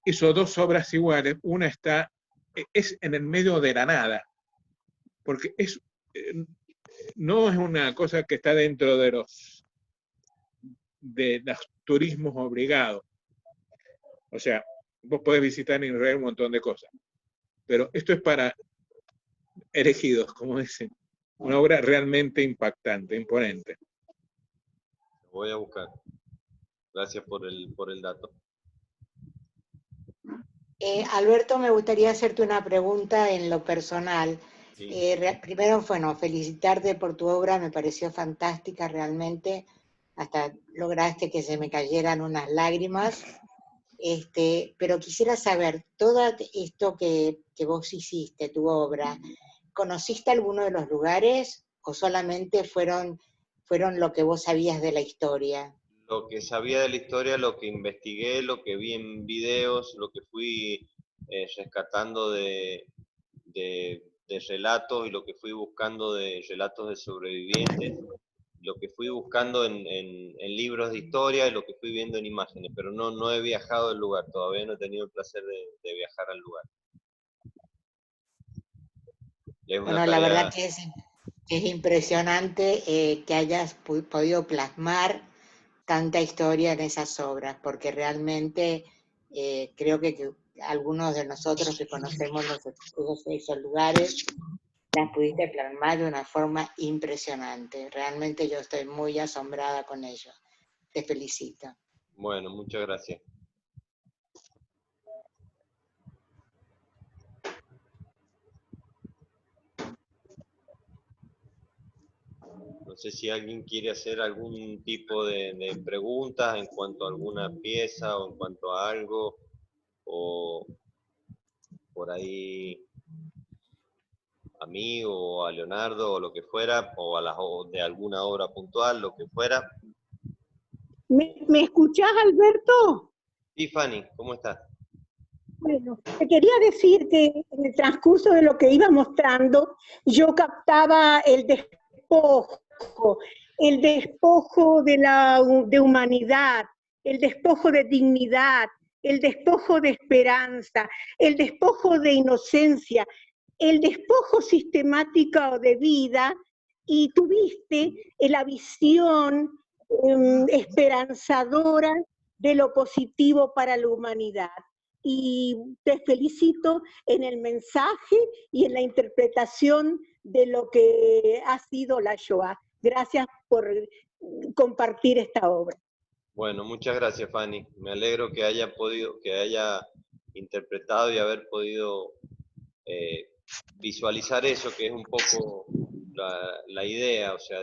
Hizo 2 obras iguales. Una es en el medio de la nada, porque no es una cosa que está dentro de los turismos obligados. O sea, vos podés visitar en Israel un montón de cosas, pero esto es para elegidos, como dicen. Una obra realmente impactante, imponente. Lo voy a buscar. Gracias por el dato. Alberto, me gustaría hacerte una pregunta en lo personal. Sí. Primero, bueno, felicitarte por tu obra, me pareció fantástica realmente, hasta lograste que se me cayeran unas lágrimas, pero quisiera saber, todo esto que vos hiciste, tu obra, ¿conociste alguno de los lugares o solamente fueron lo que vos sabías de la historia? Lo que sabía de la historia, lo que investigué, lo que vi en videos, lo que fui rescatando de relatos y lo que fui buscando de relatos de sobrevivientes, lo que fui buscando en libros de historia y lo que fui viendo en imágenes, pero no he viajado al lugar, todavía no he tenido el placer de viajar al lugar. Bueno, la verdad que es impresionante que hayas podido plasmar tanta historia en esas obras, porque realmente creo que algunos de nosotros que conocemos esos lugares, las pudiste plasmar de una forma impresionante. Realmente yo estoy muy asombrada con ello. Te felicito. Bueno, muchas gracias. No sé si alguien quiere hacer algún tipo de preguntas en cuanto a alguna pieza o en cuanto a algo, o por ahí a mí o a Leonardo o lo que fuera, o de alguna obra puntual, lo que fuera. ¿Me escuchás, Alberto? Sí, Fanny, ¿cómo estás? Bueno, te quería decir que en el transcurso de lo que iba mostrando, yo captaba el despojo de humanidad, el despojo de dignidad, el despojo de esperanza, el despojo de inocencia, el despojo sistemático de vida, y tuviste la visión esperanzadora de lo positivo para la humanidad. Y te felicito en el mensaje y en la interpretación de lo que ha sido la Shoah. Gracias por compartir esta obra. Bueno, muchas gracias, Fanny. Me alegro que haya interpretado y haber podido visualizar eso, que es un poco la idea, o sea,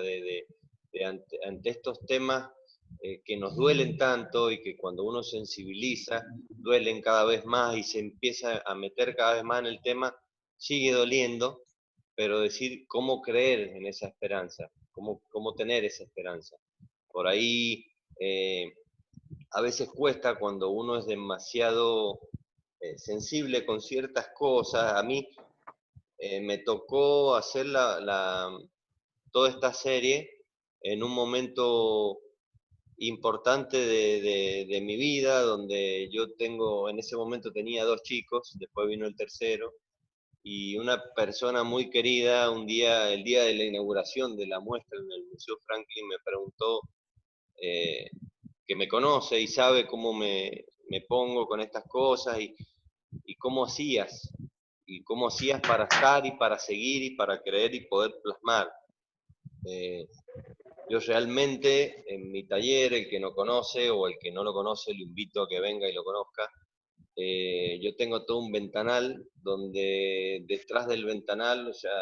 ante estos temas que nos duelen tanto y que cuando uno sensibiliza, duelen cada vez más y se empieza a meter cada vez más en el tema, sigue doliendo, pero decir cómo creer en esa esperanza, cómo tener esa esperanza. Por ahí a veces cuesta cuando uno es demasiado sensible con ciertas cosas. A mí me tocó hacer toda esta serie en un momento importante de mi vida, donde en ese momento tenía 2 chicos, después vino el tercero, y una persona muy querida, el día de la inauguración de la muestra en el Museo Franklin, me preguntó, que me conoce y sabe cómo me pongo con estas cosas, y cómo hacías para estar y para seguir y para creer y poder plasmar. Yo realmente en mi taller, el que no conoce o el que no lo conoce, lo invito a que venga y lo conozca. Yo tengo todo un ventanal donde detrás del ventanal, o sea,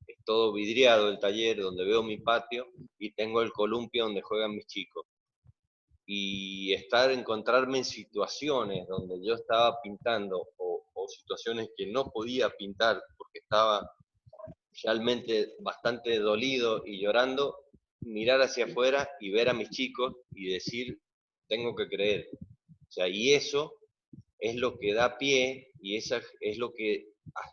es todo vidriado el taller, donde veo mi patio y tengo el columpio donde juegan mis chicos. Y encontrarme en situaciones donde yo estaba pintando o situaciones que no podía pintar porque estaba realmente bastante dolido y llorando, mirar hacia afuera y ver a mis chicos y decir, tengo que creer. O sea, y eso es lo que da pie y esa es lo que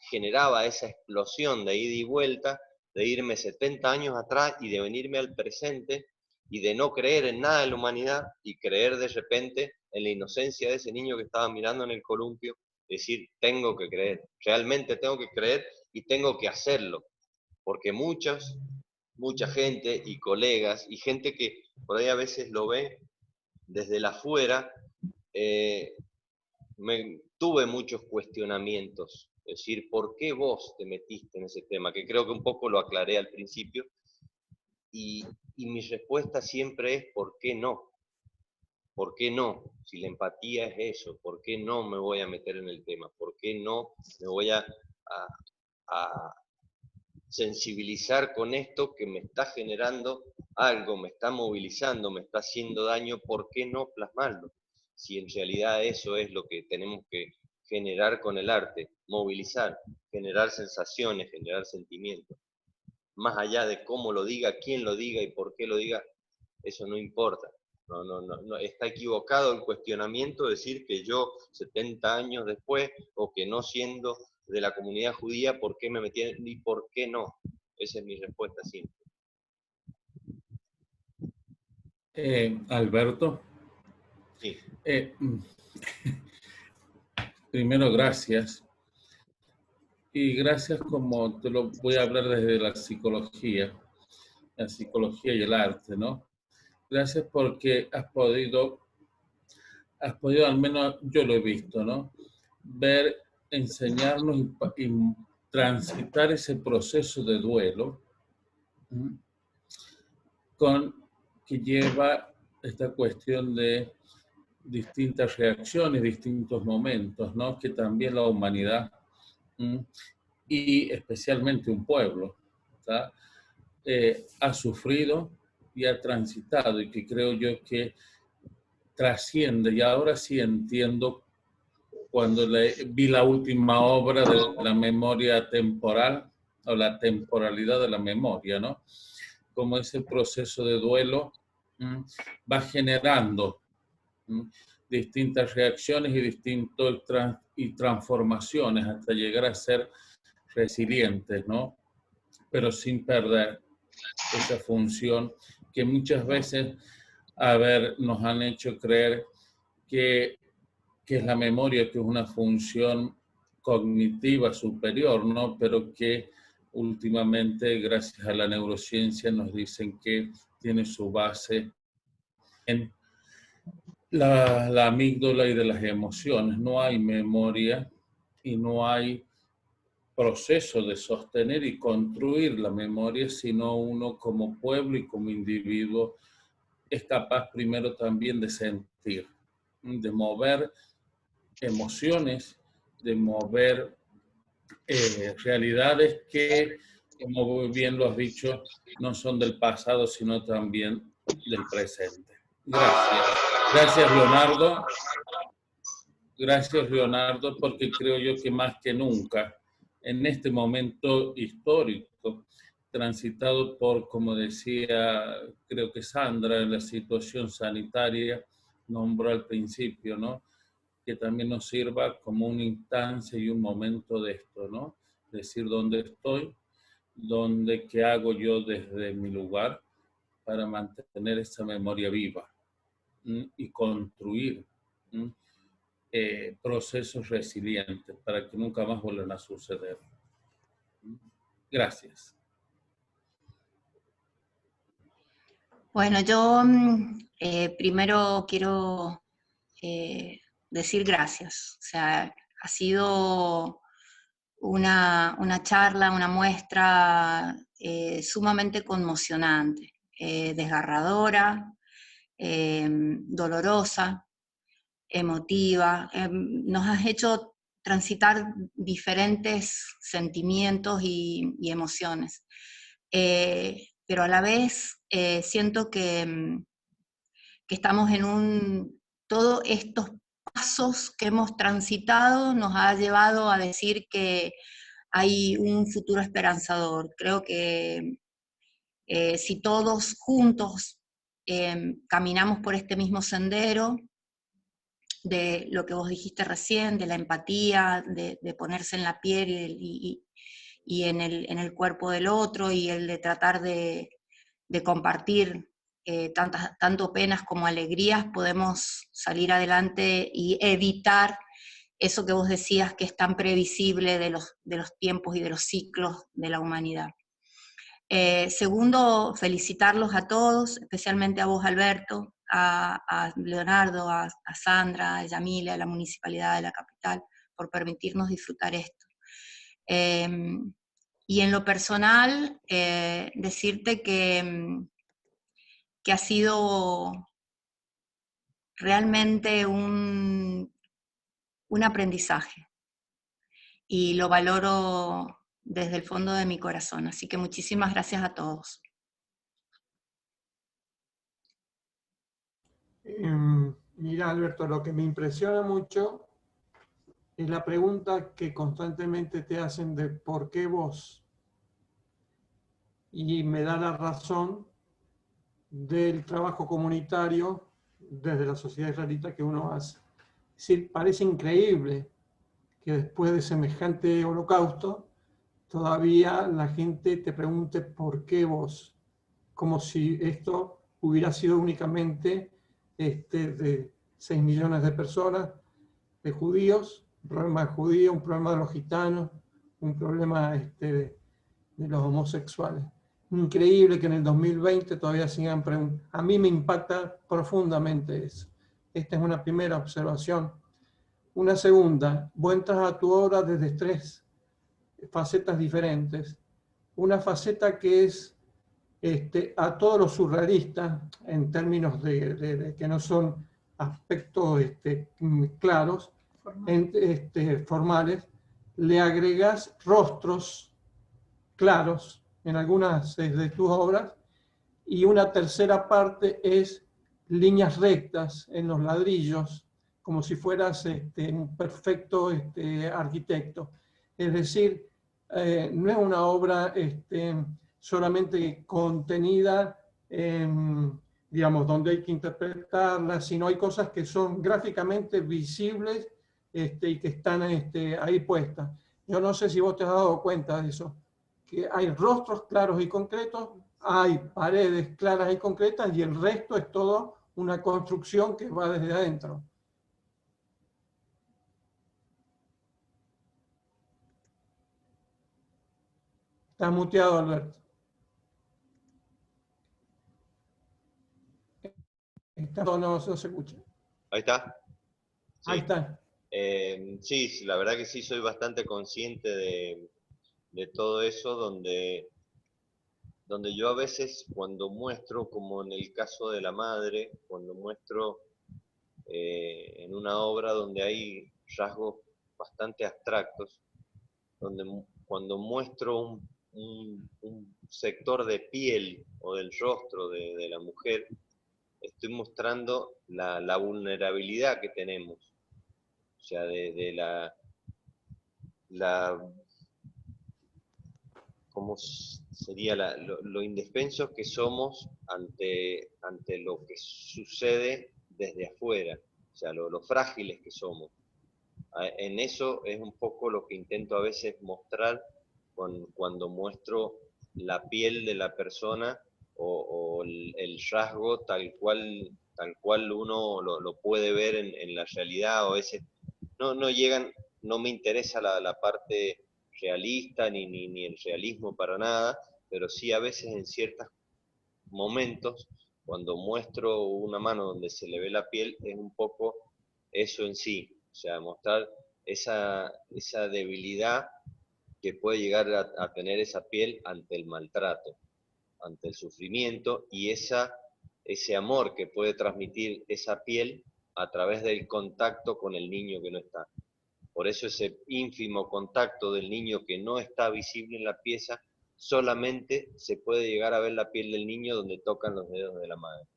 generaba esa explosión de ida y vuelta, de irme 70 años atrás y de venirme al presente y de no creer en nada de la humanidad y creer de repente en la inocencia de ese niño que estaba mirando en el columpio, decir, tengo que creer, realmente tengo que creer y tengo que hacerlo, porque mucha gente y colegas y gente que por ahí a veces lo ve desde la afuera, tuve muchos cuestionamientos, es decir, ¿por qué vos te metiste en ese tema? Que creo que un poco lo aclaré al principio, y mi respuesta siempre es ¿por qué no? ¿Por qué no? Si la empatía es eso, ¿por qué no me voy a meter en el tema? ¿Por qué no me voy a sensibilizar con esto que me está generando algo, me está movilizando, me está haciendo daño? ¿Por qué no plasmarlo? Si en realidad eso es lo que tenemos que generar con el arte, movilizar, generar sensaciones, generar sentimientos. Más allá de cómo lo diga, quién lo diga y por qué lo diga, eso no importa. No, está equivocado el cuestionamiento de decir que yo 70 años después, o que no siendo de la comunidad judía, ¿por qué me metí y por qué no? Esa es mi respuesta simple. Alberto. Sí. Primero, gracias. Y gracias, como te lo voy a hablar desde la psicología y el arte, ¿no? Gracias porque has podido, al menos yo lo he visto, ¿no? Ver, enseñarnos y transitar ese proceso de duelo que lleva esta cuestión de distintas reacciones, distintos momentos, ¿no? Que también la humanidad y especialmente un pueblo, ¿tá? Ha sufrido y ha transitado, y que creo yo que trasciende. Y ahora sí entiendo, cuando vi la última obra de la memoria temporal, o la temporalidad de la memoria, ¿no? Como ese proceso de duelo va generando distintas reacciones y transformaciones hasta llegar a ser resilientes, ¿no? Pero sin perder esa función que muchas veces, nos han hecho creer que es la memoria, que es una función cognitiva superior, ¿no? Pero que últimamente, gracias a la neurociencia, nos dicen que tiene su base en la amígdala y de las emociones. No hay memoria y no hay proceso de sostener y construir la memoria, sino uno como pueblo y como individuo es capaz primero también de sentir, de mover emociones, de mover realidades que, como bien lo has dicho, no son del pasado, sino también del presente. Gracias. Gracias, Leonardo. Gracias, Leonardo, porque creo yo que más que nunca, en este momento histórico, transitado por, como decía, creo que Sandra, la situación sanitaria, nombró al principio, ¿no? Que también nos sirva como una instancia y un momento de esto, ¿no? Decir dónde estoy, qué hago yo desde mi lugar para mantener esa memoria viva y construir procesos resilientes para que nunca más vuelvan a suceder. Gracias. Bueno, yo primero quiero decir gracias. O sea, ha sido una charla, una muestra sumamente conmocionante, desgarradora, dolorosa, emotiva. Nos has hecho transitar diferentes sentimientos y emociones. Pero a la vez siento que estamos en todos estos pasos que hemos transitado nos ha llevado a decir que hay un futuro esperanzador. Creo que si todos juntos caminamos por este mismo sendero, de lo que vos dijiste recién, de la empatía, de ponerse en la piel y en el cuerpo del otro, y el de tratar de compartir tanto penas como alegrías, podemos salir adelante y evitar eso que vos decías que es tan previsible de los tiempos y de los ciclos de la humanidad. Segundo, felicitarlos a todos, especialmente a vos, Alberto, a Leonardo, a Sandra, a Yamile, a la Municipalidad de la Capital, por permitirnos disfrutar esto. Y en lo personal, decirte que ha sido realmente un aprendizaje, y lo valoro desde el fondo de mi corazón. Así que muchísimas gracias a todos. Mira, Alberto, lo que me impresiona mucho es la pregunta que constantemente te hacen de ¿por qué vos? Y me da la razón del trabajo comunitario desde la sociedad israelita que uno hace. Es decir, parece increíble que después de semejante holocausto todavía la gente te pregunte ¿por qué vos? Como si esto hubiera sido únicamente de 6 millones de personas, de judíos, un problema de judíos, un problema de los gitanos, un problema de los homosexuales. Increíble que en el 2020 todavía sigan preguntando. A mí me impacta profundamente eso. Esta es una primera observación. Una segunda, vos entras a tu obra desde 3 facetas diferentes. Una faceta que es a todos los surrealistas, en términos de que no son aspectos claros, formales, le agregas rostros claros en algunas de tus obras, y una tercera parte es líneas rectas en los ladrillos, como si fueras un perfecto arquitecto. Es decir, no es una obra solamente contenida, digamos, donde hay que interpretarla, sino hay cosas que son gráficamente visibles y que están ahí puestas. Yo no sé si vos te has dado cuenta de eso, que hay rostros claros y concretos, hay paredes claras y concretas, y el resto es todo una construcción que va desde adentro. Estás muteado, Alberto. No se escucha. Ahí está. Sí. Ahí está. Sí, la verdad que sí, soy bastante consciente de todo eso, donde donde yo a veces cuando muestro, como en el caso de la madre, cuando muestro en una obra donde hay rasgos bastante abstractos, cuando muestro un sector de piel o del rostro de la mujer, estoy mostrando la vulnerabilidad que tenemos, o sea, de ¿cómo sería lo indefensos que somos ante lo que sucede desde afuera, o sea, lo frágiles que somos. En eso es un poco lo que intento a veces mostrar cuando muestro la piel de la persona o el rasgo tal cual uno lo puede ver en la realidad, o ese no llegan, no me interesa la parte realista ni el realismo para nada, pero sí a veces en ciertos momentos, cuando muestro una mano donde se le ve la piel, es un poco eso en sí, o sea, mostrar esa debilidad que puede llegar a tener esa piel ante el maltrato, ante el sufrimiento, y ese amor que puede transmitir esa piel a través del contacto con el niño que no está. Por eso ese ínfimo contacto del niño que no está visible en la pieza, solamente se puede llegar a ver la piel del niño donde tocan los dedos de la madre.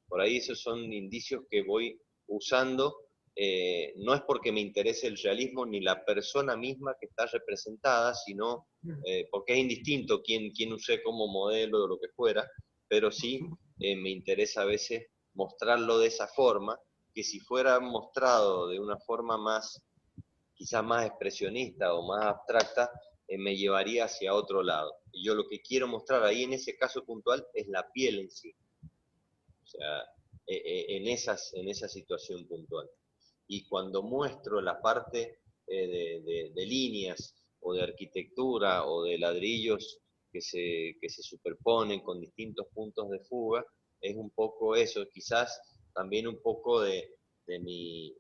Por ahí esos son indicios que voy usando, no es porque me interese el realismo ni la persona misma que está representada, sino porque es indistinto quién usé como modelo o lo que fuera, pero sí me interesa a veces mostrarlo de esa forma, que si fuera mostrado de una forma quizás más expresionista o más abstracta, me llevaría hacia otro lado. Y yo lo que quiero mostrar ahí en ese caso puntual es la piel en sí. O sea, en esa situación puntual. Y cuando muestro la parte de líneas o de arquitectura o de ladrillos que se superponen con distintos puntos de fuga, es un poco eso, quizás también un poco de mi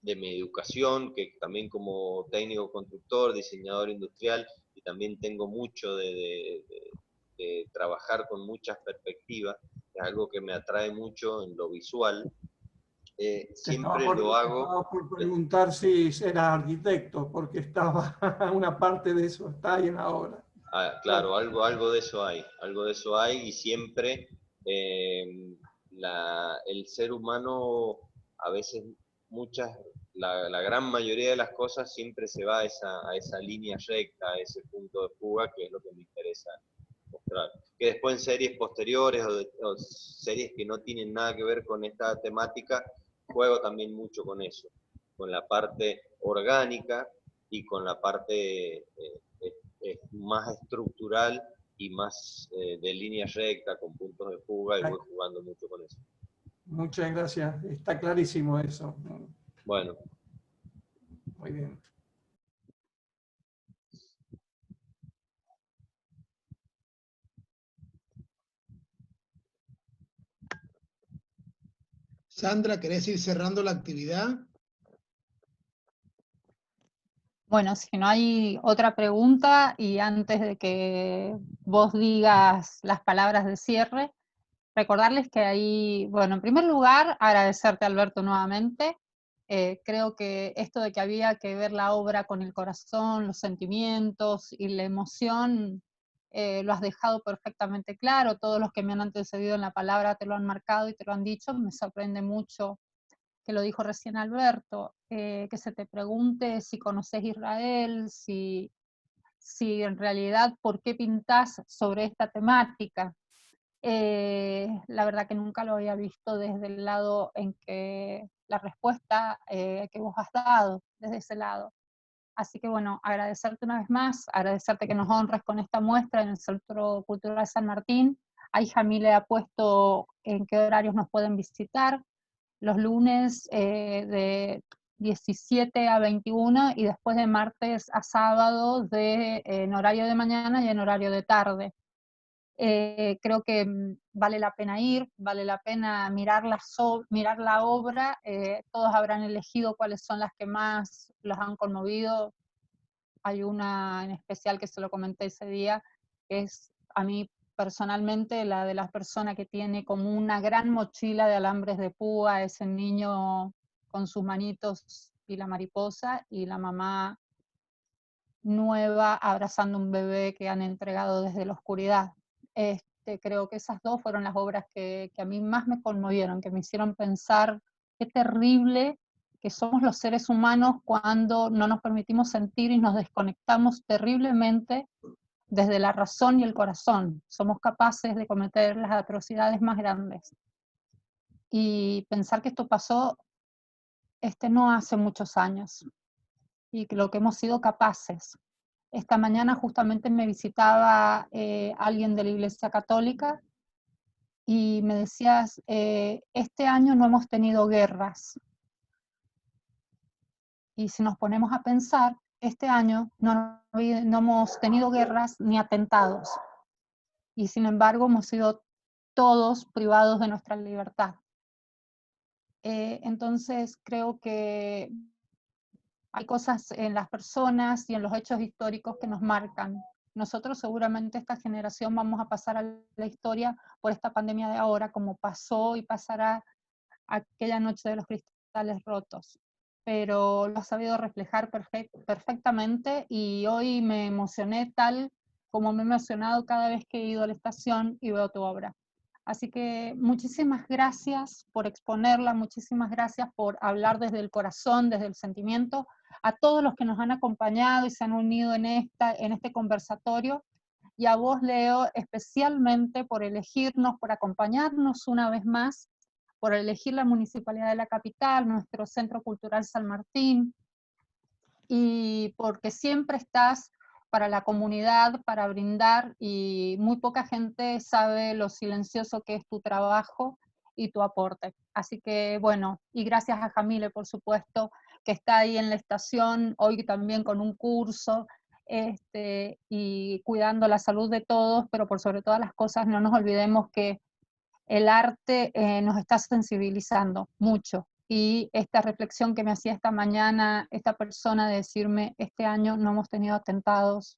educación, que también como técnico constructor, diseñador industrial, y también tengo mucho de trabajar con muchas perspectivas, es algo que me atrae mucho en lo visual. Siempre lo hago. Estaba por preguntar si era arquitecto, porque estaba una parte de eso está ahí en la obra. Claro, algo de eso hay, y siempre el ser humano, a veces la gran mayoría de las cosas siempre se va a esa línea recta, a ese punto de fuga, que es lo que me interesa mostrar. Que después en series posteriores o series que no tienen nada que ver con esta temática, juego también mucho con eso, con la parte orgánica y con la parte más estructural y más de línea recta, con puntos de fuga, y voy jugando mucho con eso. Muchas gracias, está clarísimo eso. Bueno. Muy bien. Sandra, ¿querés ir cerrando la actividad? Bueno, si no hay otra pregunta, y antes de que vos digas las palabras de cierre, recordarles que ahí, bueno, en primer lugar, agradecerte, Alberto, nuevamente. Creo que esto de que había que ver la obra con el corazón, los sentimientos y la emoción, lo has dejado perfectamente claro. Todos los que me han antecedido en la palabra te lo han marcado y te lo han dicho. Me sorprende mucho, que lo dijo recién Alberto, que se te pregunte si conoces Israel, si en realidad por qué pintás sobre esta temática. La verdad que nunca lo había visto desde el lado en que la respuesta que vos has dado, desde ese lado. Así que bueno, agradecerte una vez más, agradecerte que nos honres con esta muestra en el Centro Cultural San Martín. Ahí Jamile ha puesto en qué horarios nos pueden visitar. Los lunes de 17 a 21, y después de martes a sábado en horario de mañana y en horario de tarde. Creo que vale la pena ir, vale la pena mirar la obra. Todos habrán elegido cuáles son las que más los han conmovido. Hay una en especial que se lo comenté ese día, que es a mí personalmente la de la persona que tiene como una gran mochila de alambres de púa, ese niño con sus manitos y la mariposa, y la mamá nueva abrazando un bebé que han entregado desde la oscuridad. Creo que esas dos fueron las obras que a mí más me conmovieron, que me hicieron pensar qué terrible que somos los seres humanos cuando no nos permitimos sentir y nos desconectamos terriblemente desde la razón y el corazón. Somos capaces de cometer las atrocidades más grandes. Y pensar que esto pasó no hace muchos años, y que lo que hemos sido capaces. Esta mañana justamente me visitaba alguien de la Iglesia Católica y me decías, este año no hemos tenido guerras. Y si nos ponemos a pensar, este año no hemos tenido guerras ni atentados. Y sin embargo hemos sido todos privados de nuestra libertad. Entonces creo que hay cosas en las personas y en los hechos históricos que nos marcan. Nosotros seguramente esta generación vamos a pasar a la historia por esta pandemia de ahora, como pasó y pasará aquella noche de los cristales rotos. Pero lo ha sabido reflejar perfectamente, y hoy me emocioné tal como me he emocionado cada vez que he ido a la estación y veo tu obra. Así que muchísimas gracias por exponerla, muchísimas gracias por hablar desde el corazón, desde el sentimiento, a todos los que nos han acompañado y se han unido en este conversatorio, y a vos, Leo, especialmente por elegirnos, por acompañarnos una vez más, por elegir la Municipalidad de la Capital, nuestro Centro Cultural San Martín, y porque siempre estás para la comunidad, para brindar, y muy poca gente sabe lo silencioso que es tu trabajo y tu aporte. Así que bueno, y gracias a Jamile, por supuesto, que está ahí en la estación, hoy también con un curso, y cuidando la salud de todos, pero por sobre todas las cosas no nos olvidemos que el arte nos está sensibilizando mucho. Y esta reflexión que me hacía esta mañana esta persona de decirme, este año no hemos tenido atentados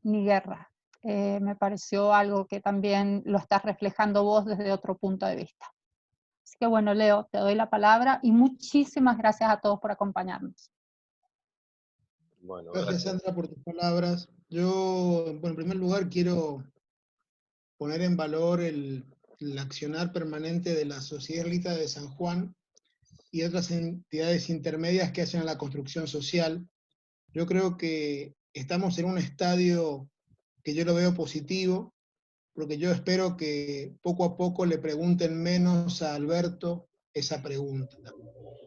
ni guerra, me pareció algo que también lo estás reflejando vos desde otro punto de vista. Así que bueno, Leo, te doy la palabra y muchísimas gracias a todos por acompañarnos. Bueno, gracias Sandra por tus palabras. Yo, bueno, en primer lugar quiero poner en valor el accionar permanente de la Sociedad Israelita de San Juan y otras entidades intermedias que hacen a la construcción social. Yo creo que estamos en un estadio que yo lo veo positivo, porque yo espero que poco a poco le pregunten menos a Alberto esa pregunta,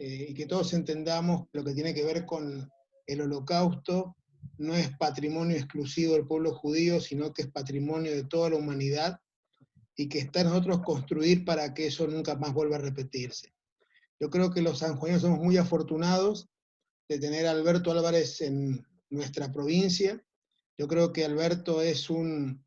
y que todos entendamos lo que tiene que ver con el Holocausto no es patrimonio exclusivo del pueblo judío, sino que es patrimonio de toda la humanidad, y que está en nosotros construir para que eso nunca más vuelva a repetirse. Yo creo que los sanjuaninos somos muy afortunados de tener a Alberto Álvarez en nuestra provincia. Yo creo que Alberto es un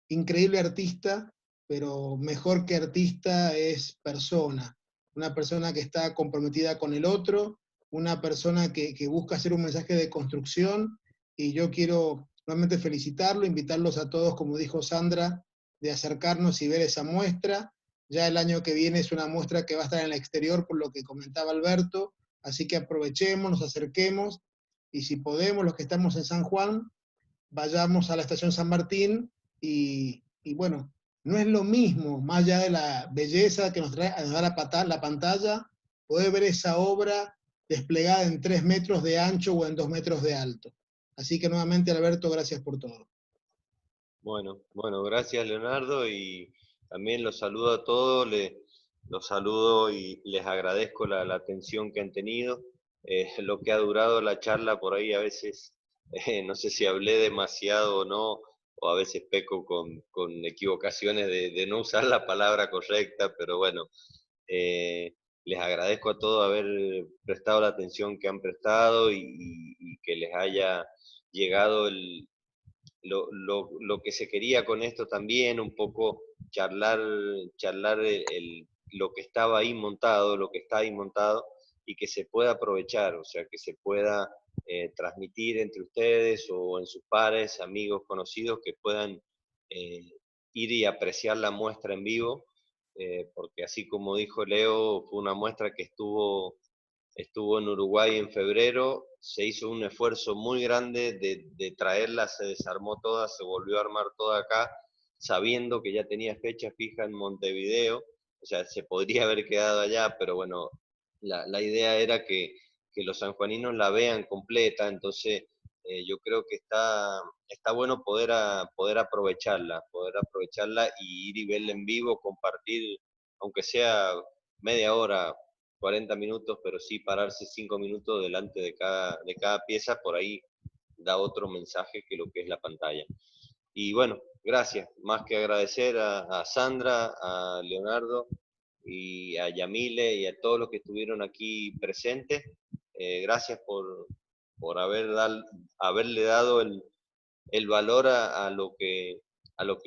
increíble artista, pero mejor que artista es persona. Una persona que está comprometida con el otro, una persona que busca hacer un mensaje de construcción, y yo quiero nuevamente felicitarlo, invitarlos a todos, como dijo Sandra, de acercarnos y ver esa muestra. Ya el año que viene es una muestra que va a estar en el exterior, por lo que comentaba Alberto, así que aprovechemos, nos acerquemos, y si podemos, los que estamos en San Juan, vayamos a la estación San Martín, y bueno, no es lo mismo, más allá de la belleza que nos da la pantalla, poder ver esa obra desplegada en 3 metros de ancho o en 2 metros de alto. Así que nuevamente, Alberto, gracias por todo. Bueno, gracias Leonardo, y también los saludo a todos, los saludo y les agradezco la atención que han tenido. Lo que ha durado la charla, por ahí a veces, no sé si hablé demasiado o no, o a veces peco con equivocaciones de no usar la palabra correcta, pero bueno, les agradezco a todos haber prestado la atención que han prestado, y que les haya llegado lo que se quería con esto también, un poco charlar lo que estaba ahí montado, lo que está ahí montado, y que se pueda aprovechar, o sea, que se pueda transmitir entre ustedes o en sus pares, amigos, conocidos, que puedan ir y apreciar la muestra en vivo, porque así como dijo Leo, fue una muestra que estuvo en Uruguay en febrero, se hizo un esfuerzo muy grande de traerla, se desarmó toda, se volvió a armar toda acá, sabiendo que ya tenía fecha fija en Montevideo, o sea, se podría haber quedado allá, pero bueno, la idea era que los sanjuaninos la vean completa, entonces yo creo que está bueno poder aprovecharla y ir y verla en vivo, compartir, aunque sea media hora, 40 minutos, pero sí pararse 5 minutos delante de cada pieza, por ahí da otro mensaje que lo que es la pantalla. Y bueno, gracias, más que agradecer a Sandra, a Leonardo y a Yamile y a todos los que estuvieron aquí presentes. Gracias por haberle dado el valor a lo que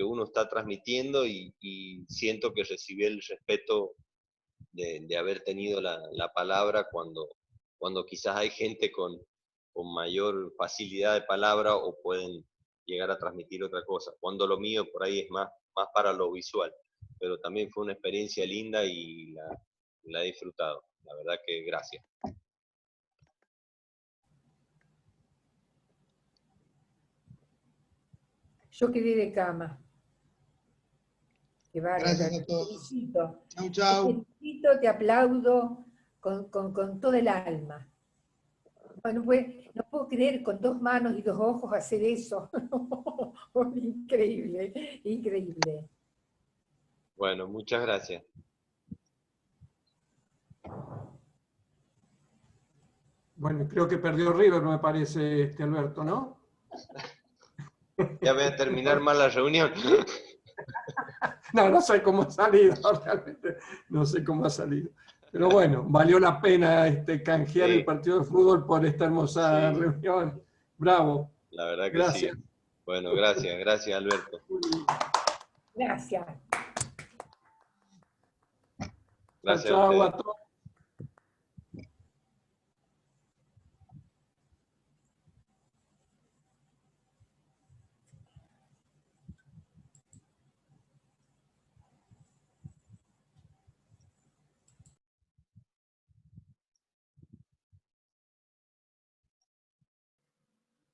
uno está transmitiendo, y siento que recibí el respeto de haber tenido la palabra cuando quizás hay gente con mayor facilidad de palabra o pueden llegar a transmitir otra cosa, cuando lo mío por ahí es más para lo visual, pero también fue una experiencia linda y la he disfrutado, la verdad que gracias. Yo quedé de cama. Qué bárbaro. Gracias a todos. Te felicito. Chau, chau. Te felicito, te aplaudo con todo el alma. No puedo creer con 2 manos y 2 ojos hacer eso. Increíble, increíble. Bueno, muchas gracias. Bueno, creo que perdió River, me parece, Alberto, ¿no? Ya voy a terminar mal la reunión. No sé cómo ha salido, realmente no sé cómo ha salido. Pero bueno, valió la pena canjear el partido de fútbol por esta hermosa reunión. Bravo. La verdad que gracias. Sí. Bueno, gracias Alberto. Gracias. Gracias Chao a todos.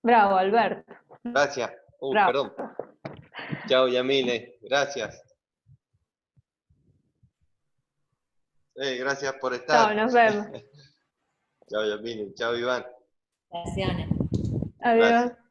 Bravo, Alberto. Gracias. Bravo. Perdón. Chao, Yamile. Gracias. Gracias por estar. Chao, nos vemos. Chao, Yamile. Chao, Iván. Gracias. Adiós. Gracias.